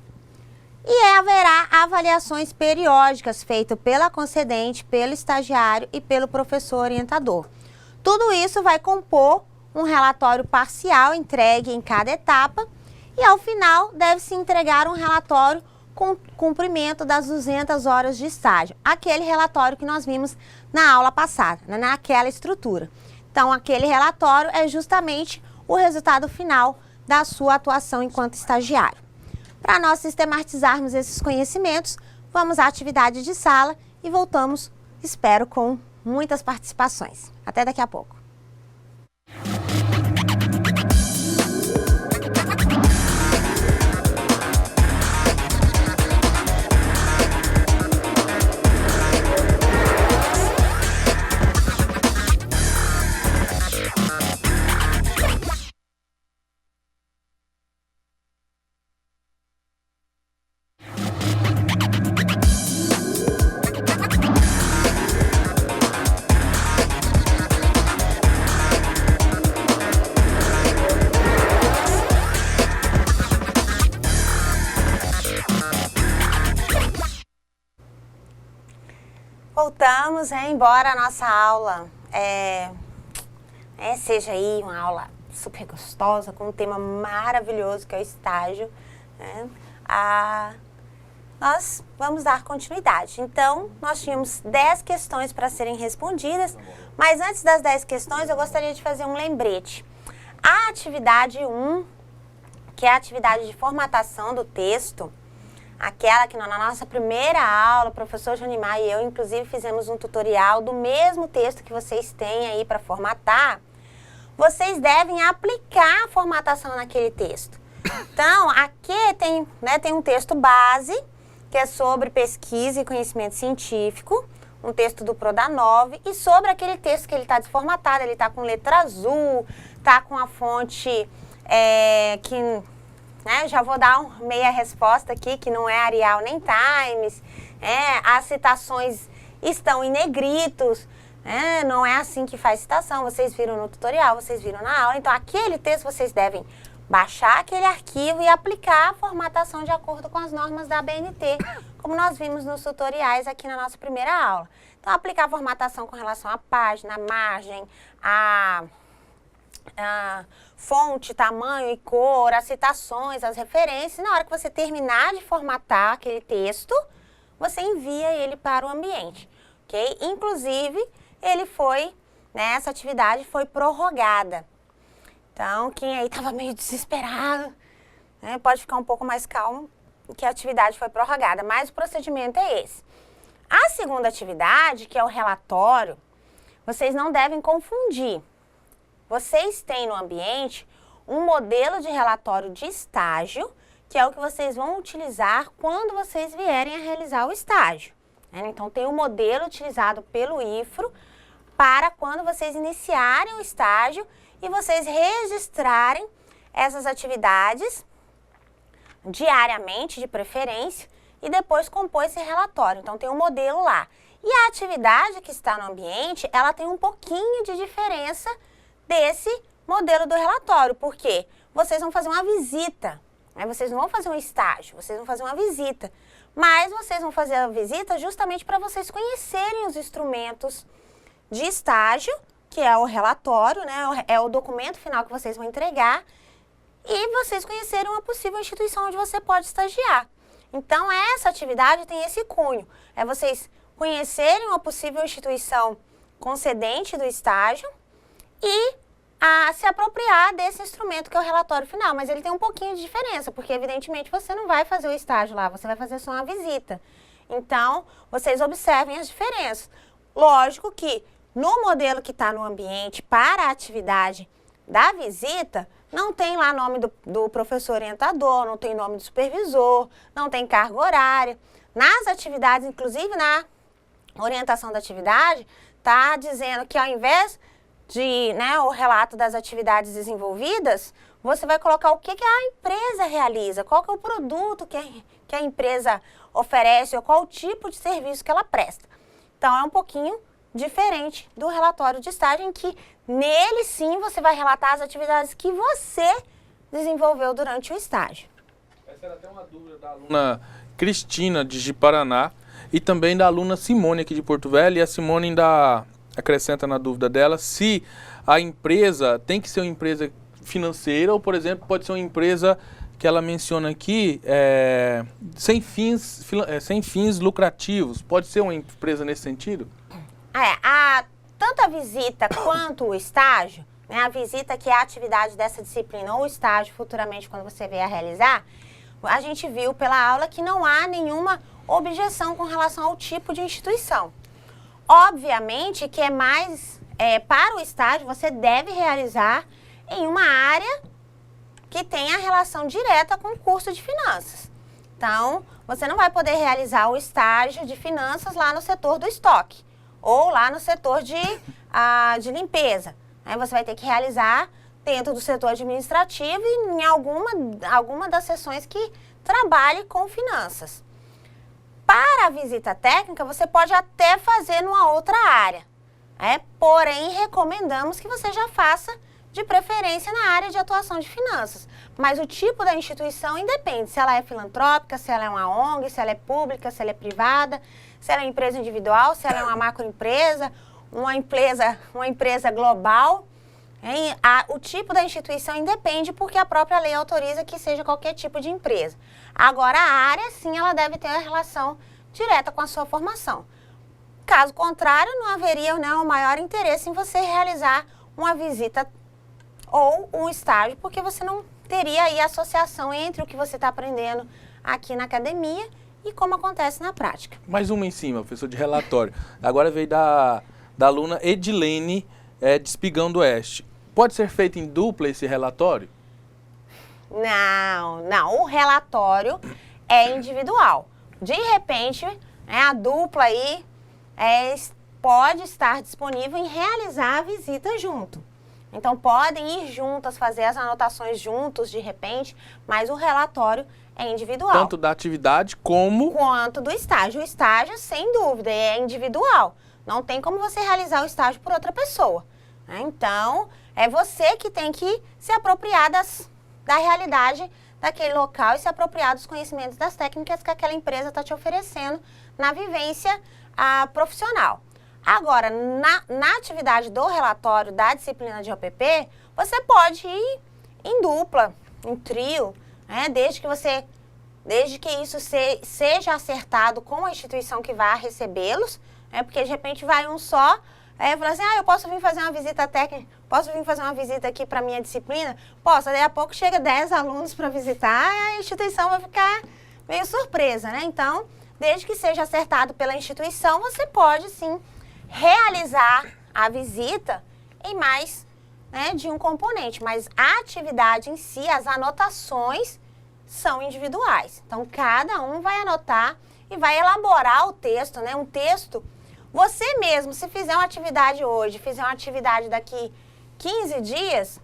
Speaker 1: e haverá avaliações periódicas feitas pela concedente, pelo estagiário e pelo professor orientador. Tudo isso vai compor um relatório parcial entregue em cada etapa e, ao final, deve-se entregar um relatório com cumprimento das 200 horas de estágio. Aquele relatório que nós vimos na aula passada, né, naquela estrutura. Então, aquele relatório é justamente o resultado final da sua atuação enquanto estagiário. Para nós sistematizarmos esses conhecimentos, vamos à atividade de sala e voltamos, espero, com muitas participações. Até daqui a pouco. Voltamos, embora a nossa aula seja aí uma aula super gostosa, com um tema maravilhoso que é o estágio, né? Nós vamos dar continuidade. Então, nós tínhamos 10 questões para serem respondidas, mas antes das 10 questões, eu gostaria de fazer um lembrete. A atividade 1, que é a atividade de formatação do texto, aquela que na nossa primeira aula, o professor Jonimar e eu, inclusive, fizemos um tutorial do mesmo texto que vocês têm aí para formatar, vocês devem aplicar a formatação naquele texto. Então, aqui tem um texto base, que é sobre pesquisa e conhecimento científico, um texto do Prodanov, e sobre aquele texto que ele está desformatado, ele está com letra azul, está com a fonte já vou dar meia resposta aqui, que não é Arial nem Times, as citações estão em negritos, não é assim que faz citação, vocês viram no tutorial, vocês viram na aula, então aquele texto vocês devem baixar aquele arquivo e aplicar a formatação de acordo com as normas da ABNT, como nós vimos nos tutoriais aqui na nossa primeira aula. Então, aplicar a formatação com relação à página, à margem, à fonte, tamanho e cor, as citações, as referências. Na hora que você terminar de formatar aquele texto, você envia ele para o ambiente, ok? Inclusive, essa atividade foi prorrogada. Então, quem aí estava meio desesperado, pode ficar um pouco mais calmo, que a atividade foi prorrogada, mas o procedimento é esse. A segunda atividade, que é o relatório, vocês não devem confundir. Vocês têm no ambiente um modelo de relatório de estágio, que é o que vocês vão utilizar quando vocês vierem a realizar o estágio. Então, tem um modelo utilizado pelo IFRO para quando vocês iniciarem o estágio e vocês registrarem essas atividades diariamente, de preferência, e depois compor esse relatório. Então, tem um modelo lá. E a atividade que está no ambiente, ela tem um pouquinho de diferença desse modelo do relatório, porque vocês vão fazer uma visita, vocês não vão fazer um estágio, vocês vão fazer uma visita, mas vocês vão fazer a visita justamente para vocês conhecerem os instrumentos de estágio, que é o relatório, é o documento final que vocês vão entregar, e vocês conhecerem uma possível instituição onde você pode estagiar. Então, essa atividade tem esse cunho, é vocês conhecerem uma possível instituição concedente do estágio e se apropriar desse instrumento que é o relatório final, mas ele tem um pouquinho de diferença, porque evidentemente você não vai fazer o estágio lá, você vai fazer só uma visita. Então, vocês observem as diferenças. Lógico que no modelo que está no ambiente para a atividade da visita, não tem lá nome do professor orientador, não tem nome do supervisor, não tem carga horária. Nas atividades, inclusive na orientação da atividade, está dizendo que ao invés de o relato das atividades desenvolvidas, você vai colocar o que a empresa realiza, qual que é o produto que a empresa oferece ou qual o tipo de serviço que ela presta. Então, é um pouquinho diferente do relatório de estágio, em que nele sim você vai relatar as atividades que você desenvolveu durante o estágio.
Speaker 2: Essa era até uma dúvida da aluna Cristina, de Ji-Paraná, e também da aluna Simone, aqui de Porto Velho, e a Simone ainda acrescenta na dúvida dela se a empresa tem que ser uma empresa financeira ou, por exemplo, pode ser uma empresa que ela menciona aqui sem fins lucrativos. Pode ser uma empresa nesse sentido?
Speaker 1: Tanto a visita quanto o estágio, a visita que é a atividade dessa disciplina ou o estágio futuramente quando você vier a realizar, a gente viu pela aula que não há nenhuma objeção com relação ao tipo de instituição. Obviamente que é mais, para o estágio, você deve realizar em uma área que tenha relação direta com o curso de finanças. Então, você não vai poder realizar o estágio de finanças lá no setor do estoque ou lá no setor de limpeza. Você vai ter que realizar dentro do setor administrativo e em alguma das sessões que trabalhe com finanças. Para a visita técnica, você pode até fazer numa outra área, porém recomendamos que você já faça de preferência na área de atuação de finanças. Mas o tipo da instituição independe, se ela é filantrópica, se ela é uma ONG, se ela é pública, se ela é privada, se ela é uma empresa individual, se ela é uma macroempresa, uma empresa global. O tipo da instituição independe porque a própria lei autoriza que seja qualquer tipo de empresa. Agora, a área, sim, ela deve ter uma relação direta com a sua formação. Caso contrário, não haveria o maior interesse em você realizar uma visita ou um estágio, porque você não teria aí associação entre o que você está aprendendo aqui na academia e como acontece na prática.
Speaker 2: Mais uma em cima, professor, de relatório. Agora veio da aluna Edilene, de Espigão do Oeste. Pode ser feito em dupla esse relatório?
Speaker 1: Não. O relatório é individual. De repente, a dupla aí pode estar disponível em realizar a visita junto. Então, podem ir juntas, fazer as anotações juntos, de repente, mas o relatório é individual.
Speaker 2: Tanto da atividade
Speaker 1: quanto do estágio. O estágio, sem dúvida, é individual. Não tem como você realizar o estágio por outra pessoa. Então, é você que tem que se apropriar da realidade daquele local e se apropriar dos conhecimentos, das técnicas que aquela empresa está te oferecendo na vivência profissional. Agora, na atividade do relatório da disciplina de OPP, você pode ir em dupla, em trio, desde que isso seja acertado com a instituição que vai recebê-los, porque de repente vai um só, fala assim, eu posso vir fazer uma visita técnica, posso vir fazer uma visita aqui para a minha disciplina? Posso, daí a pouco chega 10 alunos para visitar, a instituição vai ficar meio surpresa, né? Então, desde que seja acertado pela instituição, você pode sim realizar a visita em mais de um componente, mas a atividade em si, as anotações são individuais. Então, cada um vai anotar e vai elaborar o texto, um texto. Você mesmo, se fizer uma atividade hoje, fizer uma atividade daqui 15 dias,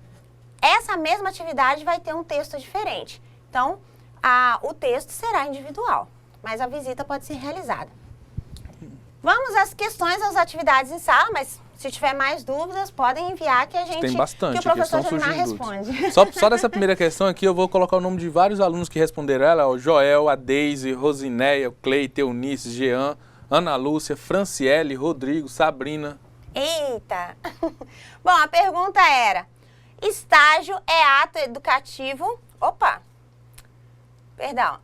Speaker 1: essa mesma atividade vai ter um texto diferente. Então, o texto será individual, mas a visita pode ser realizada. Vamos às questões, às atividades em sala, mas se tiver mais dúvidas, podem enviar que a gente,
Speaker 2: tem bastante,
Speaker 1: que o professor Janimar responde.
Speaker 2: Só dessa primeira questão aqui, eu vou colocar o nome de vários alunos que responderam ela, o Joel, a Deise, Rosinéia, o Cleite, Eunice, Jean, Ana Lúcia, Franciele, Rodrigo, Sabrina.
Speaker 1: Eita! Bom, a pergunta era, estágio é ato educativo...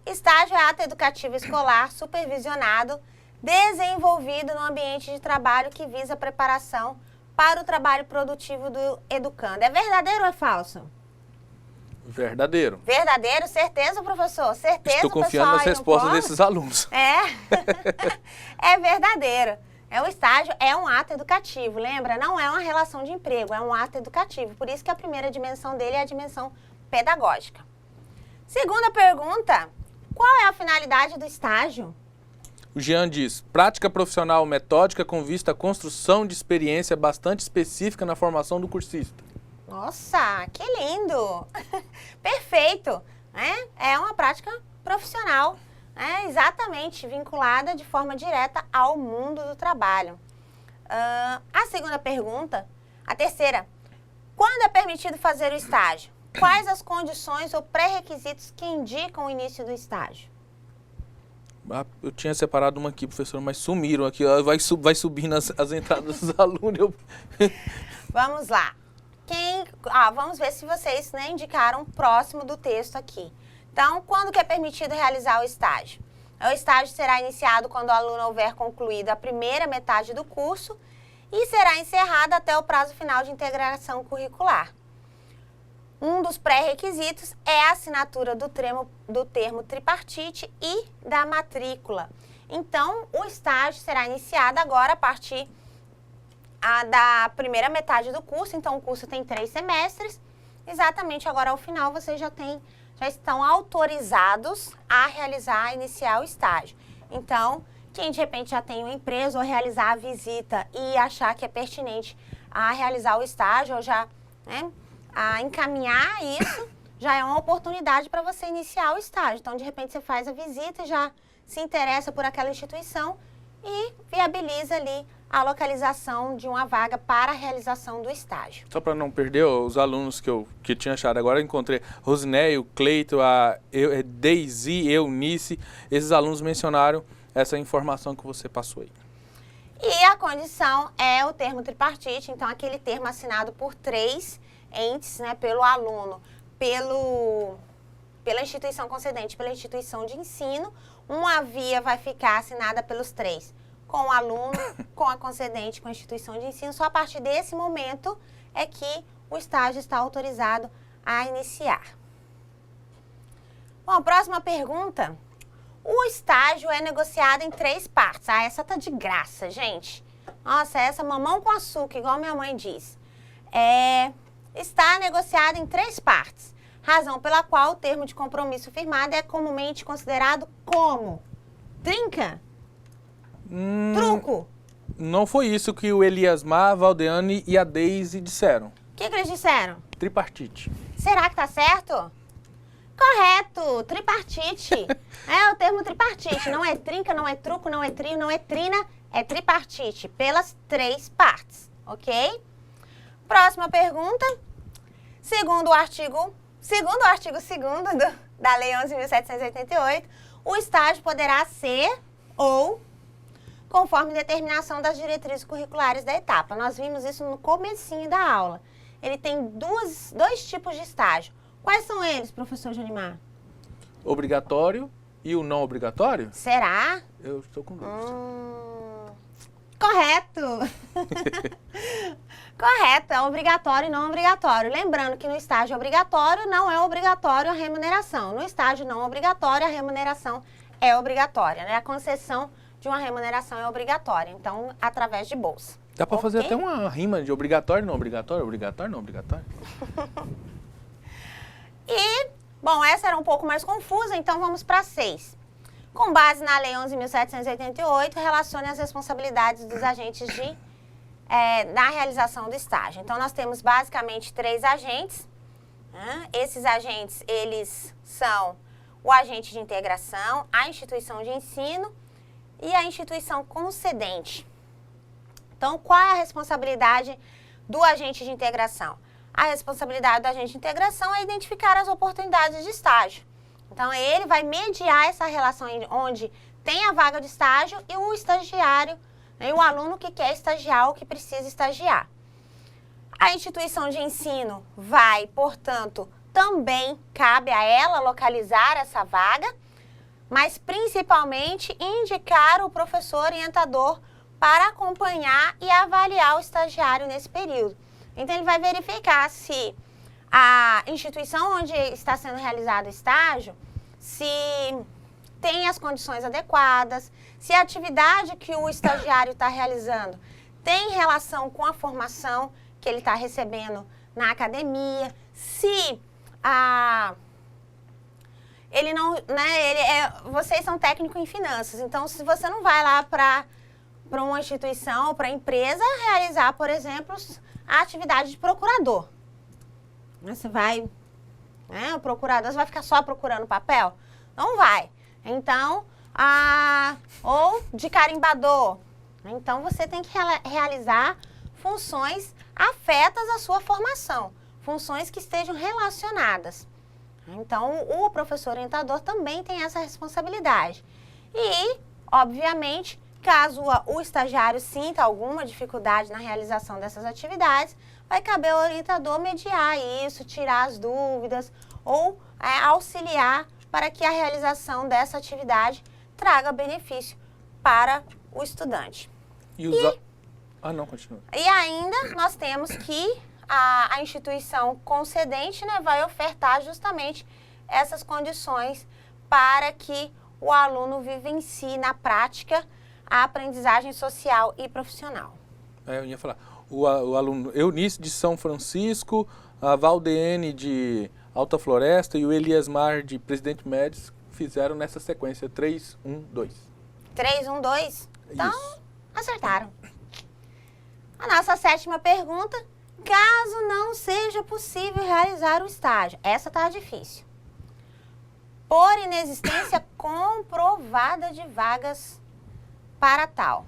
Speaker 1: Estágio é ato educativo escolar supervisionado desenvolvido no ambiente de trabalho que visa a preparação para o trabalho produtivo do educando. É verdadeiro ou é falso?
Speaker 2: Verdadeiro.
Speaker 1: Verdadeiro? Certeza, professor? Certeza,
Speaker 2: estou confiando nas respostas desses alunos.
Speaker 1: É verdadeiro. O estágio é um ato educativo, lembra? Não é uma relação de emprego, é um ato educativo. Por isso que a primeira dimensão dele é a dimensão pedagógica. Segunda pergunta, qual é a finalidade do estágio?
Speaker 2: O Jean diz, prática profissional metódica com vista à construção de experiência bastante específica na formação do cursista.
Speaker 1: Nossa, que lindo! Perfeito! É uma prática profissional, exatamente vinculada de forma direta ao mundo do trabalho. A segunda pergunta, a terceira, quando é permitido fazer o estágio? Quais as condições ou pré-requisitos que indicam o início do estágio?
Speaker 2: Eu tinha separado uma aqui, professor, mas sumiram aqui. Vai subindo as entradas dos alunos.
Speaker 1: Vamos lá. Vamos ver se vocês indicaram próximo do texto aqui. Então, quando que é permitido realizar o estágio? O estágio será iniciado quando o aluno houver concluído a primeira metade do curso e será encerrado até o prazo final de integração curricular. Um dos pré-requisitos é a assinatura do termo tripartite e da matrícula. Então, o estágio será iniciado agora a partir da primeira metade do curso. Então, o curso tem 3 semestres. Exatamente agora, ao final, vocês já estão autorizados a iniciar o estágio. Então, quem de repente já tem uma empresa ou realizar a visita e achar que é pertinente a realizar o estágio ou já... a encaminhar isso, já é uma oportunidade para você iniciar o estágio. Então, de repente, você faz a visita e já se interessa por aquela instituição e viabiliza ali a localização de uma vaga para a realização do estágio.
Speaker 2: Só para não perder os alunos que tinha achado, agora eu encontrei Rosinéia, o Cleito, a Deise, Eunice, esses alunos mencionaram essa informação que você passou aí.
Speaker 1: E a condição é o termo tripartite, então aquele termo assinado por 3 entes, né, pelo aluno, pela instituição concedente, pela instituição de ensino. Uma via vai ficar assinada pelos 3, com o aluno, com a concedente, com a instituição de ensino. Só a partir desse momento é que o estágio está autorizado a iniciar. Bom, próxima pergunta. O estágio é negociado em 3 partes. Ah, essa tá de graça, gente. Nossa, essa mamão com açúcar, igual minha mãe diz. Está negociado em 3 partes. Razão pela qual o termo de compromisso firmado é comumente considerado como? Trinca? Truco?
Speaker 2: Não foi isso que o Eliasmar, a Valdeane e a Deise disseram.
Speaker 1: O que eles disseram?
Speaker 2: Tripartite.
Speaker 1: Será que tá certo? Correto, tripartite. É o termo tripartite. Não é trinca, não é truco, não é trio, não é trina. É tripartite, pelas 3 partes, ok? Próxima pergunta. Segundo o artigo 2º da Lei 11.788, o estágio poderá ser ou conforme determinação das diretrizes curriculares da etapa. Nós vimos isso no comecinho da aula. Ele tem dois tipos de estágio. Quais são eles, professor Jolimar?
Speaker 2: Obrigatório e o não obrigatório?
Speaker 1: Será?
Speaker 2: Eu estou com dúvida.
Speaker 1: Correto! Correto, é obrigatório e não obrigatório. Lembrando que no estágio obrigatório não é obrigatório a remuneração. No estágio não obrigatório, a remuneração é obrigatória, né? A concessão de uma remuneração é obrigatória, então, através de bolsa.
Speaker 2: Dá para fazer até uma rima de obrigatório, não obrigatório, obrigatório, não obrigatório.
Speaker 1: E, bom, essa era um pouco mais confusa, então vamos para 6. Com base na Lei 11.788, relacione as responsabilidades dos agentes na realização do estágio. Então, nós temos basicamente 3 agentes. Né? Esses agentes, eles são o agente de integração, a instituição de ensino e a instituição concedente. Então, qual é a responsabilidade do agente de integração? A responsabilidade do agente de integração é identificar as oportunidades de estágio. Então, ele vai mediar essa relação onde tem a vaga de estágio e o estagiário, né, o aluno que quer estagiar ou que precisa estagiar. A instituição de ensino vai, portanto, também cabe a ela localizar essa vaga, mas principalmente indicar o professor orientador para acompanhar e avaliar o estagiário nesse período. Então, ele vai verificar se a instituição onde está sendo realizado o estágio, se tem as condições adequadas, se a atividade que o estagiário está realizando tem relação com a formação que ele está recebendo na academia, se ele não, né, vocês são técnico em finanças, então se você não vai lá para uma instituição ou para a empresa realizar, por exemplo, a atividade de procurador. Você vai, né, o procurador, você vai ficar só procurando papel? Não vai. Então, ou de carimbador. Então, você tem que realizar funções afetas à sua formação, funções que estejam relacionadas. Então, o professor orientador também tem essa responsabilidade. E, obviamente, caso o estagiário sinta alguma dificuldade na realização dessas atividades, vai caber ao orientador mediar isso, tirar as dúvidas ou auxiliar para que a realização dessa atividade traga benefício para o estudante.
Speaker 2: Não, continua.
Speaker 1: E ainda nós temos que a instituição concedente, né, vai ofertar justamente essas condições para que o aluno vivencie na prática a aprendizagem social e profissional.
Speaker 2: Eu ia falar, o aluno Eunice de São Francisco, a Valdeane de Alta Floresta e o Eliasmar de Presidente Médici fizeram nessa sequência 3, 1, 2.
Speaker 1: 3, 1, 2? Então,
Speaker 2: isso.
Speaker 1: Acertaram. A nossa 7ª pergunta, caso não seja possível realizar o estágio, essa está difícil, por inexistência comprovada de vagas para tal,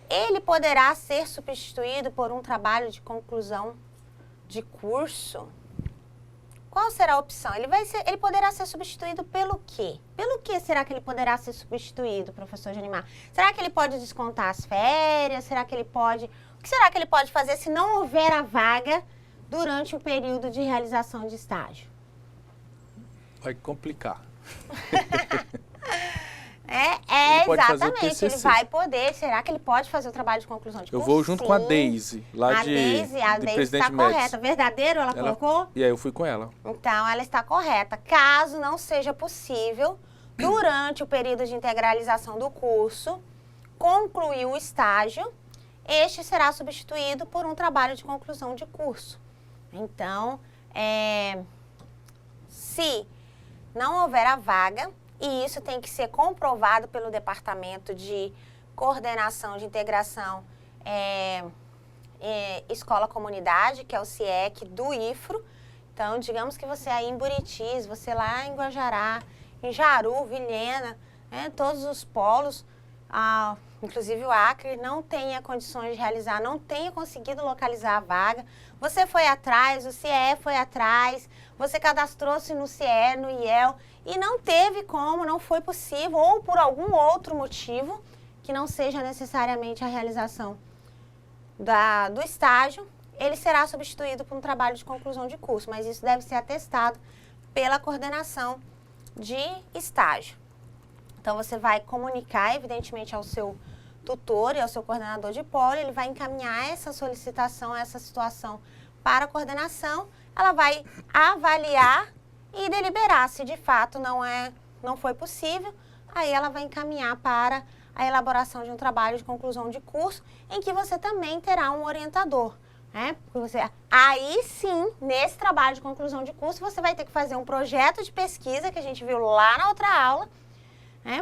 Speaker 1: ele poderá ser substituído por um trabalho de conclusão de curso? qual será a opção? Ele poderá ser substituído pelo quê? Pelo que será que ele poderá ser substituído, professor Janimar? Será que ele pode descontar as férias? O que será que ele pode fazer se não houver a vaga durante o período de realização de estágio?
Speaker 2: Vai complicar.
Speaker 1: Exatamente, ele vai poder. Será que ele pode fazer o trabalho de conclusão de curso?
Speaker 2: Eu vou junto com a Deise, lá de Presidente
Speaker 1: A Deise está correta. Verdadeiro, ela colocou?
Speaker 2: E aí eu fui com ela.
Speaker 1: Então, ela está correta. Caso não seja possível, durante o período de integralização do curso, concluir o estágio, este será substituído por um trabalho de conclusão de curso. Então, se não houver a vaga, e isso tem que ser comprovado pelo Departamento de Coordenação de Integração Escola-Comunidade, que é o CIEC do IFRO. Então, digamos que você aí em Buritis, você lá em Guajará, em Jaru, Vilhena, todos os polos, inclusive o Acre, não tenha condições de realizar, não tenha conseguido localizar a vaga. Você foi atrás, o CIE foi atrás, você cadastrou-se no CIE, no IEL, e não teve como, não foi possível, ou por algum outro motivo, que não seja necessariamente a realização do estágio, ele será substituído por um trabalho de conclusão de curso, mas isso deve ser atestado pela coordenação de estágio. Então, você vai comunicar, evidentemente, ao seu tutor e ao seu coordenador de polo, ele vai encaminhar essa solicitação, essa situação para a coordenação, ela vai avaliar e deliberar se de fato não foi possível, aí ela vai encaminhar para a elaboração de um trabalho de conclusão de curso, em que você também terá um orientador. Aí sim, nesse trabalho de conclusão de curso, você vai ter que fazer um projeto de pesquisa, que a gente viu lá na outra aula,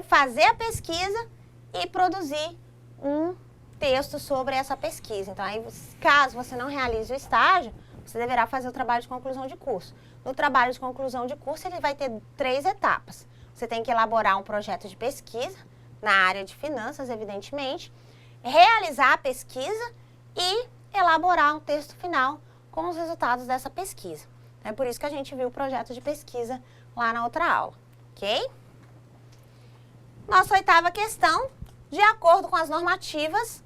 Speaker 1: fazer a pesquisa e produzir um texto sobre essa pesquisa. Então, aí, caso você não realize o estágio, você deverá fazer o trabalho de conclusão de curso. No trabalho de conclusão de curso, ele vai ter 3 etapas. Você tem que elaborar um projeto de pesquisa, na área de finanças, evidentemente, realizar a pesquisa e elaborar um texto final com os resultados dessa pesquisa. É por isso que a gente viu o projeto de pesquisa lá na outra aula, ok? Nossa 8ª questão, de acordo com as normativas,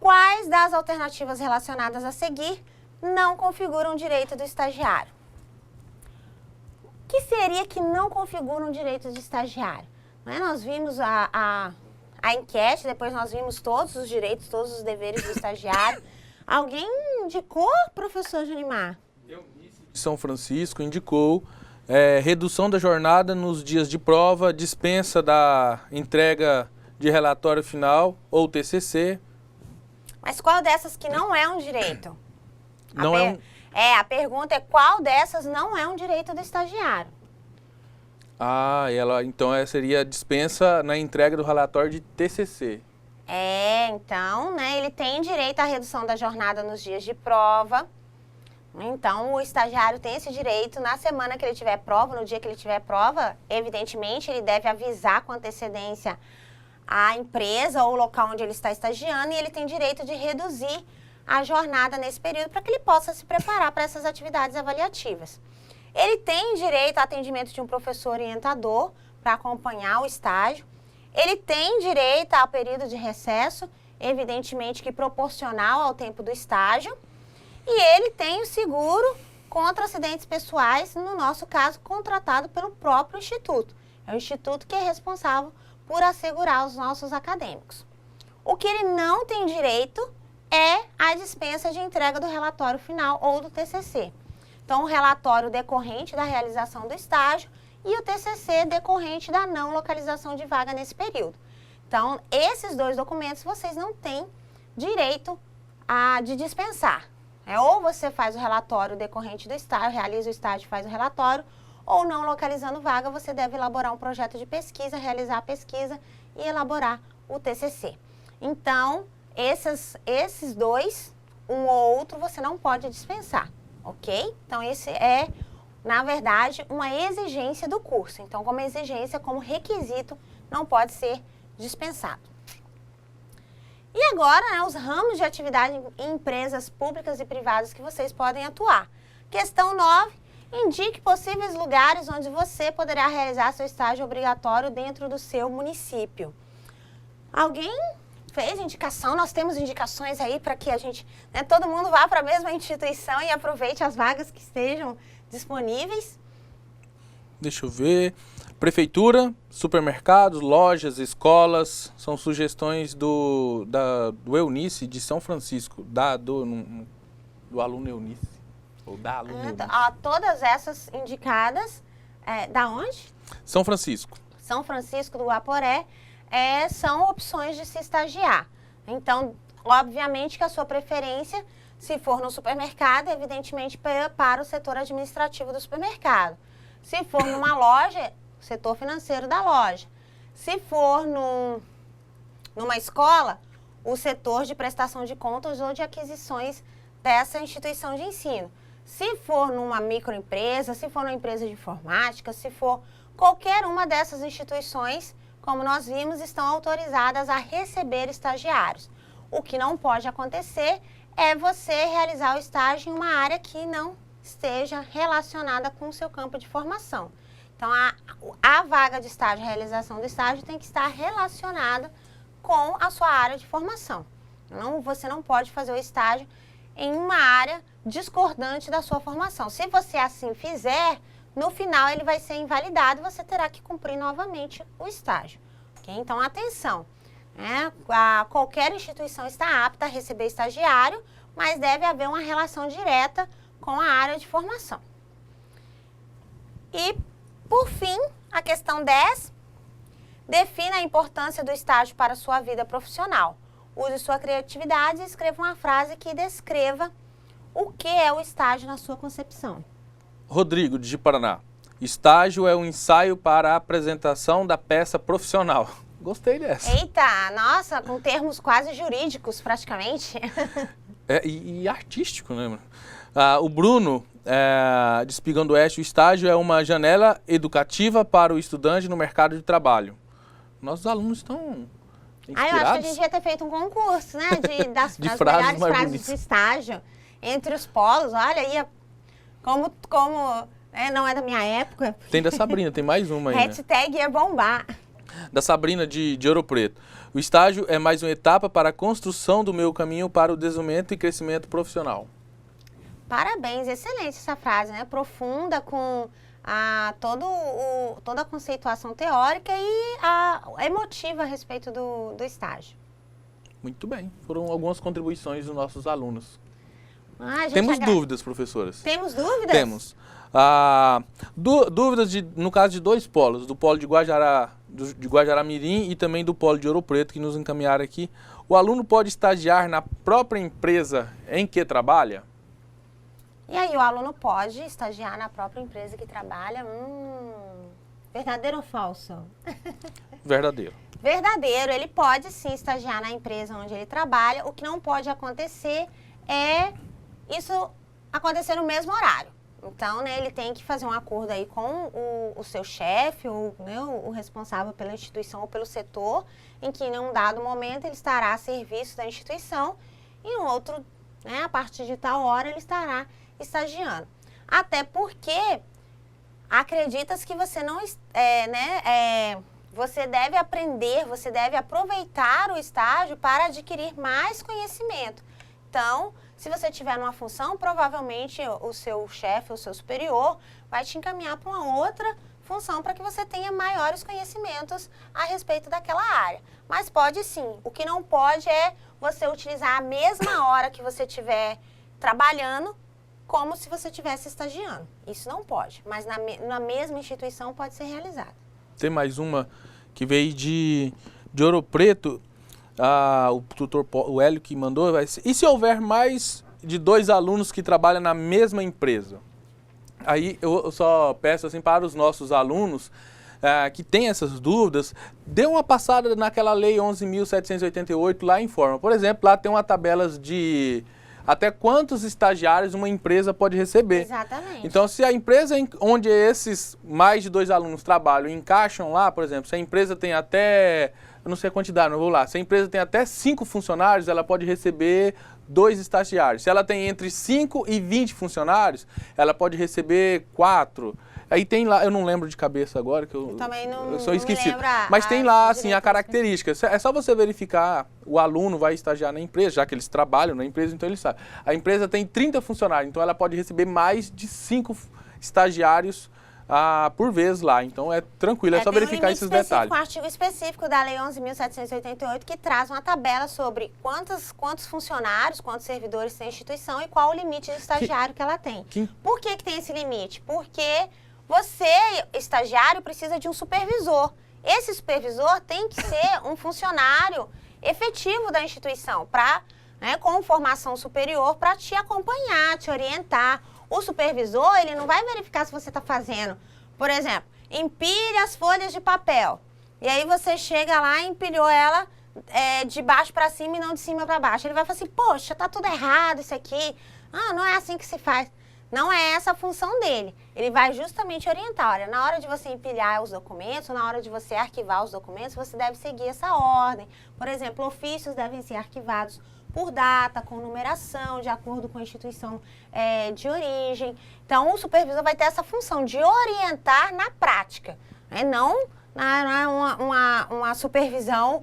Speaker 1: quais das alternativas relacionadas a seguir não configuram direito do estagiário? O que seria que não configura um direito de estagiário? Nós vimos a enquete, depois nós vimos todos os direitos, todos os deveres do estagiário. Alguém indicou, professor Janimar?
Speaker 2: São Francisco indicou redução da jornada nos dias de prova, dispensa da entrega de relatório final ou TCC.
Speaker 1: Mas qual dessas que não é um direito?
Speaker 2: A
Speaker 1: pergunta é qual dessas não é um direito do estagiário.
Speaker 2: Então seria dispensa na entrega do relatório de TCC.
Speaker 1: Então, ele tem direito à redução da jornada nos dias de prova. Então, o estagiário tem esse direito na semana que ele tiver prova, no dia que ele tiver prova, evidentemente, ele deve avisar com antecedência a empresa ou o local onde ele está estagiando e ele tem direito de reduzir a jornada nesse período para que ele possa se preparar para essas atividades avaliativas. Ele tem direito ao atendimento de um professor orientador para acompanhar o estágio. Ele tem direito ao período de recesso, evidentemente que proporcional ao tempo do estágio. E ele tem o seguro contra acidentes pessoais, no nosso caso, contratado pelo próprio Instituto. É o Instituto que é responsável por assegurar os nossos acadêmicos. O que ele não tem direito é a dispensa de entrega do relatório final ou do TCC. Então, o relatório decorrente da realização do estágio e o TCC decorrente da não localização de vaga nesse período. Então, esses 2 documentos vocês não têm direito de dispensar. Ou você faz o relatório decorrente do estágio, realiza o estágio e faz o relatório, ou não localizando vaga, você deve elaborar um projeto de pesquisa, realizar a pesquisa e elaborar o TCC. Então, esses 2, um ou outro, você não pode dispensar, ok? Então, esse é, na verdade, uma exigência do curso. Então, como exigência, como requisito, não pode ser dispensado. E agora, os ramos de atividade em empresas públicas e privadas que vocês podem atuar. Questão 9, Indique possíveis lugares onde você poderá realizar seu estágio obrigatório dentro do seu município. Alguém fez indicação? Nós temos indicações aí para que a gente, né, todo mundo vá para a mesma instituição e aproveite as vagas que estejam disponíveis.
Speaker 2: Deixa eu ver. Prefeitura, supermercados, lojas, escolas, são sugestões do Eunice de São Francisco, do aluno Eunice, ou da aluna Eunice.
Speaker 1: Todas essas indicadas, da onde?
Speaker 2: São Francisco.
Speaker 1: São Francisco do Guaporé, são opções de se estagiar. Então, obviamente que a sua preferência, se for no supermercado, evidentemente para o setor administrativo do supermercado. Se for numa loja, setor financeiro da loja. Se for numa escola, o setor de prestação de contas ou de aquisições dessa instituição de ensino. Se for numa microempresa, se for numa empresa de informática, se for qualquer uma dessas instituições, como nós vimos, estão autorizadas a receber estagiários. O que não pode acontecer é você realizar o estágio em uma área que não esteja relacionada com o seu campo de formação. Então, a vaga de estágio, a realização do estágio tem que estar relacionada com a sua área de formação. Você não pode fazer o estágio em uma área discordante da sua formação. Se você assim fizer, no final ele vai ser invalidado e você terá que cumprir novamente o estágio. Okay? Então, atenção, qualquer instituição está apta a receber estagiário, mas deve haver uma relação direta com a área de formação. E, por fim, a questão 10, defina a importância do estágio para a sua vida profissional. Use sua criatividade e escreva uma frase que descreva o que é o estágio na sua concepção.
Speaker 2: Rodrigo, de Paraná. Estágio é um ensaio para a apresentação da peça profissional. Gostei dessa.
Speaker 1: Eita, nossa, com termos quase jurídicos, praticamente.
Speaker 2: E artístico, né? O Bruno, de Espigão do Oeste, o estágio é uma janela educativa para o estudante no mercado de trabalho. Nossos alunos estão inspirados.
Speaker 1: Eu acho que a gente devia ter feito um concurso, né? Das melhores frases de estágio entre os polos. Olha aí, como não é da minha época.
Speaker 2: Tem da Sabrina, tem mais uma aí.
Speaker 1: Hashtag ia bombar.
Speaker 2: Da Sabrina de Ouro Preto. O estágio é mais uma etapa para a construção do meu caminho para o desenvolvimento e crescimento profissional.
Speaker 1: Parabéns, excelente essa frase, né? Profunda, com toda a conceituação teórica e a emotiva a respeito do estágio.
Speaker 2: Muito bem, foram algumas contribuições dos nossos alunos. Temos dúvidas, professoras?
Speaker 1: Temos dúvidas?
Speaker 2: Temos. Dúvidas, no caso de dois polos, do polo de Guajará-Mirim e também do polo de Ouro Preto, que nos encaminharam aqui. O aluno pode estagiar na própria empresa em que trabalha?
Speaker 1: E aí, o aluno pode estagiar na própria empresa que trabalha? Verdadeiro ou falso?
Speaker 2: Verdadeiro.
Speaker 1: Verdadeiro, ele pode sim estagiar na empresa onde ele trabalha. O que não pode acontecer é isso acontecer no mesmo horário. Então, né, ele tem que fazer um acordo aí com o seu chefe, o responsável pela instituição ou pelo setor, em que em um dado momento ele estará a serviço da instituição e em outro, né, a partir de tal hora ele estará estagiando. Até porque acredita-se que você não, você deve aprender, você deve aproveitar o estágio para adquirir mais conhecimento. Então, se você tiver numa função, provavelmente o seu chefe, o seu superior, vai te encaminhar para uma outra função para que você tenha maiores conhecimentos a respeito daquela área. Mas pode sim. O que não pode é você utilizar a mesma hora que você estiver trabalhando como se você estivesse estagiando. Isso não pode, mas na mesma instituição pode ser realizado.
Speaker 2: Tem mais uma que veio de Ouro Preto. O tutor, o Hélio que mandou, e se houver mais de 2 alunos que trabalham na mesma empresa? Aí eu só peço assim para os nossos alunos que têm essas dúvidas, dê uma passada naquela lei 11.788, lá informa. Por exemplo, lá tem uma tabela de até quantos estagiários uma empresa pode receber.
Speaker 1: Exatamente.
Speaker 2: Então, se a empresa onde esses mais de 2 alunos trabalham encaixam lá, por exemplo, se a empresa tem até, eu não sei a quantidade, não vou lá, se a empresa tem até 5 funcionários, ela pode receber 2 estagiários. Se ela tem entre 5 e 20 funcionários, ela pode receber 4. Aí tem lá, eu não lembro de cabeça agora, que eu
Speaker 1: também não,
Speaker 2: eu sou esquecido.
Speaker 1: não lembro
Speaker 2: mas tem lá, assim, a característica. É só você verificar, o aluno vai estagiar na empresa, já que eles trabalham na empresa, então ele sabe. A empresa tem 30 funcionários, então ela pode receber mais de 5 estagiários por vez lá. Então é tranquilo, é só verificar esses detalhes.
Speaker 1: Um artigo específico da Lei 11.788 que traz uma tabela sobre quantos funcionários, quantos servidores tem a instituição e qual o limite de estagiário que ela tem. Por que tem esse limite? Porque você, estagiário, precisa de um supervisor. Esse supervisor tem que ser um funcionário efetivo da instituição, com formação superior, para te acompanhar, te orientar. O supervisor, ele não vai verificar se você está fazendo, por exemplo, empilhe as folhas de papel. E aí você chega lá e empilhou ela de baixo para cima e não de cima para baixo. Ele vai falar assim, poxa, tá tudo errado isso aqui. Ah, não é assim que se faz. Não é essa a função dele. Ele vai justamente orientar. Olha, na hora de você empilhar os documentos, na hora de você arquivar os documentos, você deve seguir essa ordem. Por exemplo, ofícios devem ser arquivados por data, com numeração, de acordo com a instituição de origem. Então, o supervisor vai ter essa função de orientar na prática, né? Não uma supervisão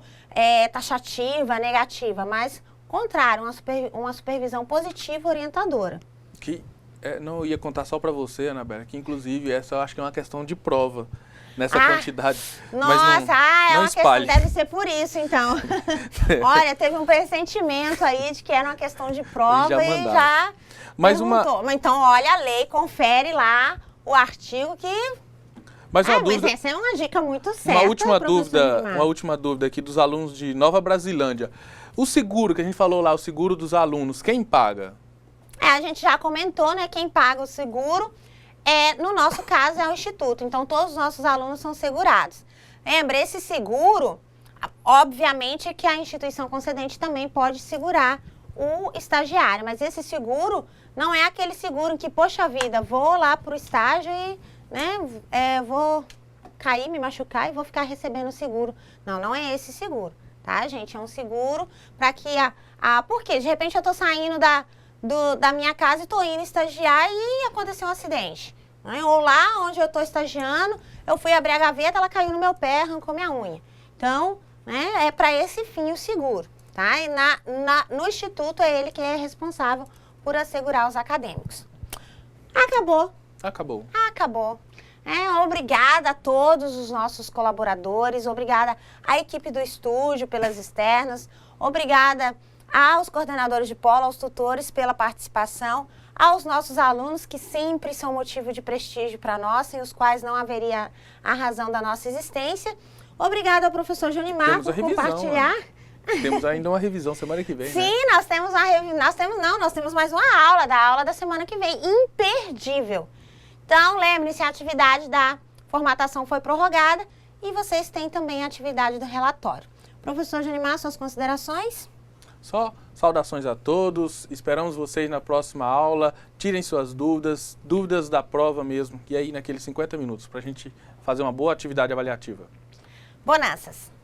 Speaker 1: taxativa, negativa, mas, contrário, uma supervisão positiva, orientadora.
Speaker 2: Não, eu ia contar só para você, Anabela, que inclusive essa eu acho que é uma questão de prova, nessa quantidade.
Speaker 1: Nossa,
Speaker 2: mas não
Speaker 1: uma
Speaker 2: espalhe.
Speaker 1: questão, deve ser por isso, então. Olha, teve um pressentimento aí de que era uma questão de prova e já perguntou. Então, olha a lei, confere lá o artigo que...
Speaker 2: Mas
Speaker 1: essa é uma dica muito certa.
Speaker 2: Uma última dúvida aqui dos alunos de Nova Brasilândia. O seguro, que a gente falou lá, o seguro dos alunos, quem paga?
Speaker 1: A gente já comentou, né? Quem paga o seguro, no nosso caso, é o Instituto. Então, todos os nossos alunos são segurados. Lembra, esse seguro, obviamente que a instituição concedente também pode segurar o estagiário. Mas esse seguro não é aquele seguro em que, poxa vida, vou lá para o estágio e vou cair, me machucar e vou ficar recebendo o seguro. Não, não é esse seguro, tá, gente? É um seguro para que porque de repente eu estou saindo da minha casa e estou indo estagiar e aconteceu um acidente. Né? Ou lá onde eu estou estagiando, eu fui abrir a gaveta, ela caiu no meu pé, arrancou minha unha. Então, é para esse fim o seguro. Tá? E no Instituto é ele que é responsável por assegurar os acadêmicos. Acabou. Obrigada a todos os nossos colaboradores, obrigada à equipe do estúdio pelas externas, obrigada aos coordenadores de polo, aos tutores pela participação, aos nossos alunos que sempre são motivo de prestígio para nós, sem os quais não haveria a razão da nossa existência. Obrigada ao professor Junimar por compartilhar.
Speaker 2: Temos ainda uma revisão semana que vem.
Speaker 1: Sim, nós temos mais uma aula, da aula da semana que vem, imperdível. Então, lembre-se, a atividade da formatação foi prorrogada e vocês têm também a atividade do relatório. Professor Junimar, suas considerações?
Speaker 2: Só saudações a todos, esperamos vocês na próxima aula, tirem suas dúvidas da prova mesmo, e aí naqueles 50 minutos, para a gente fazer uma boa atividade avaliativa.
Speaker 1: Bonanças!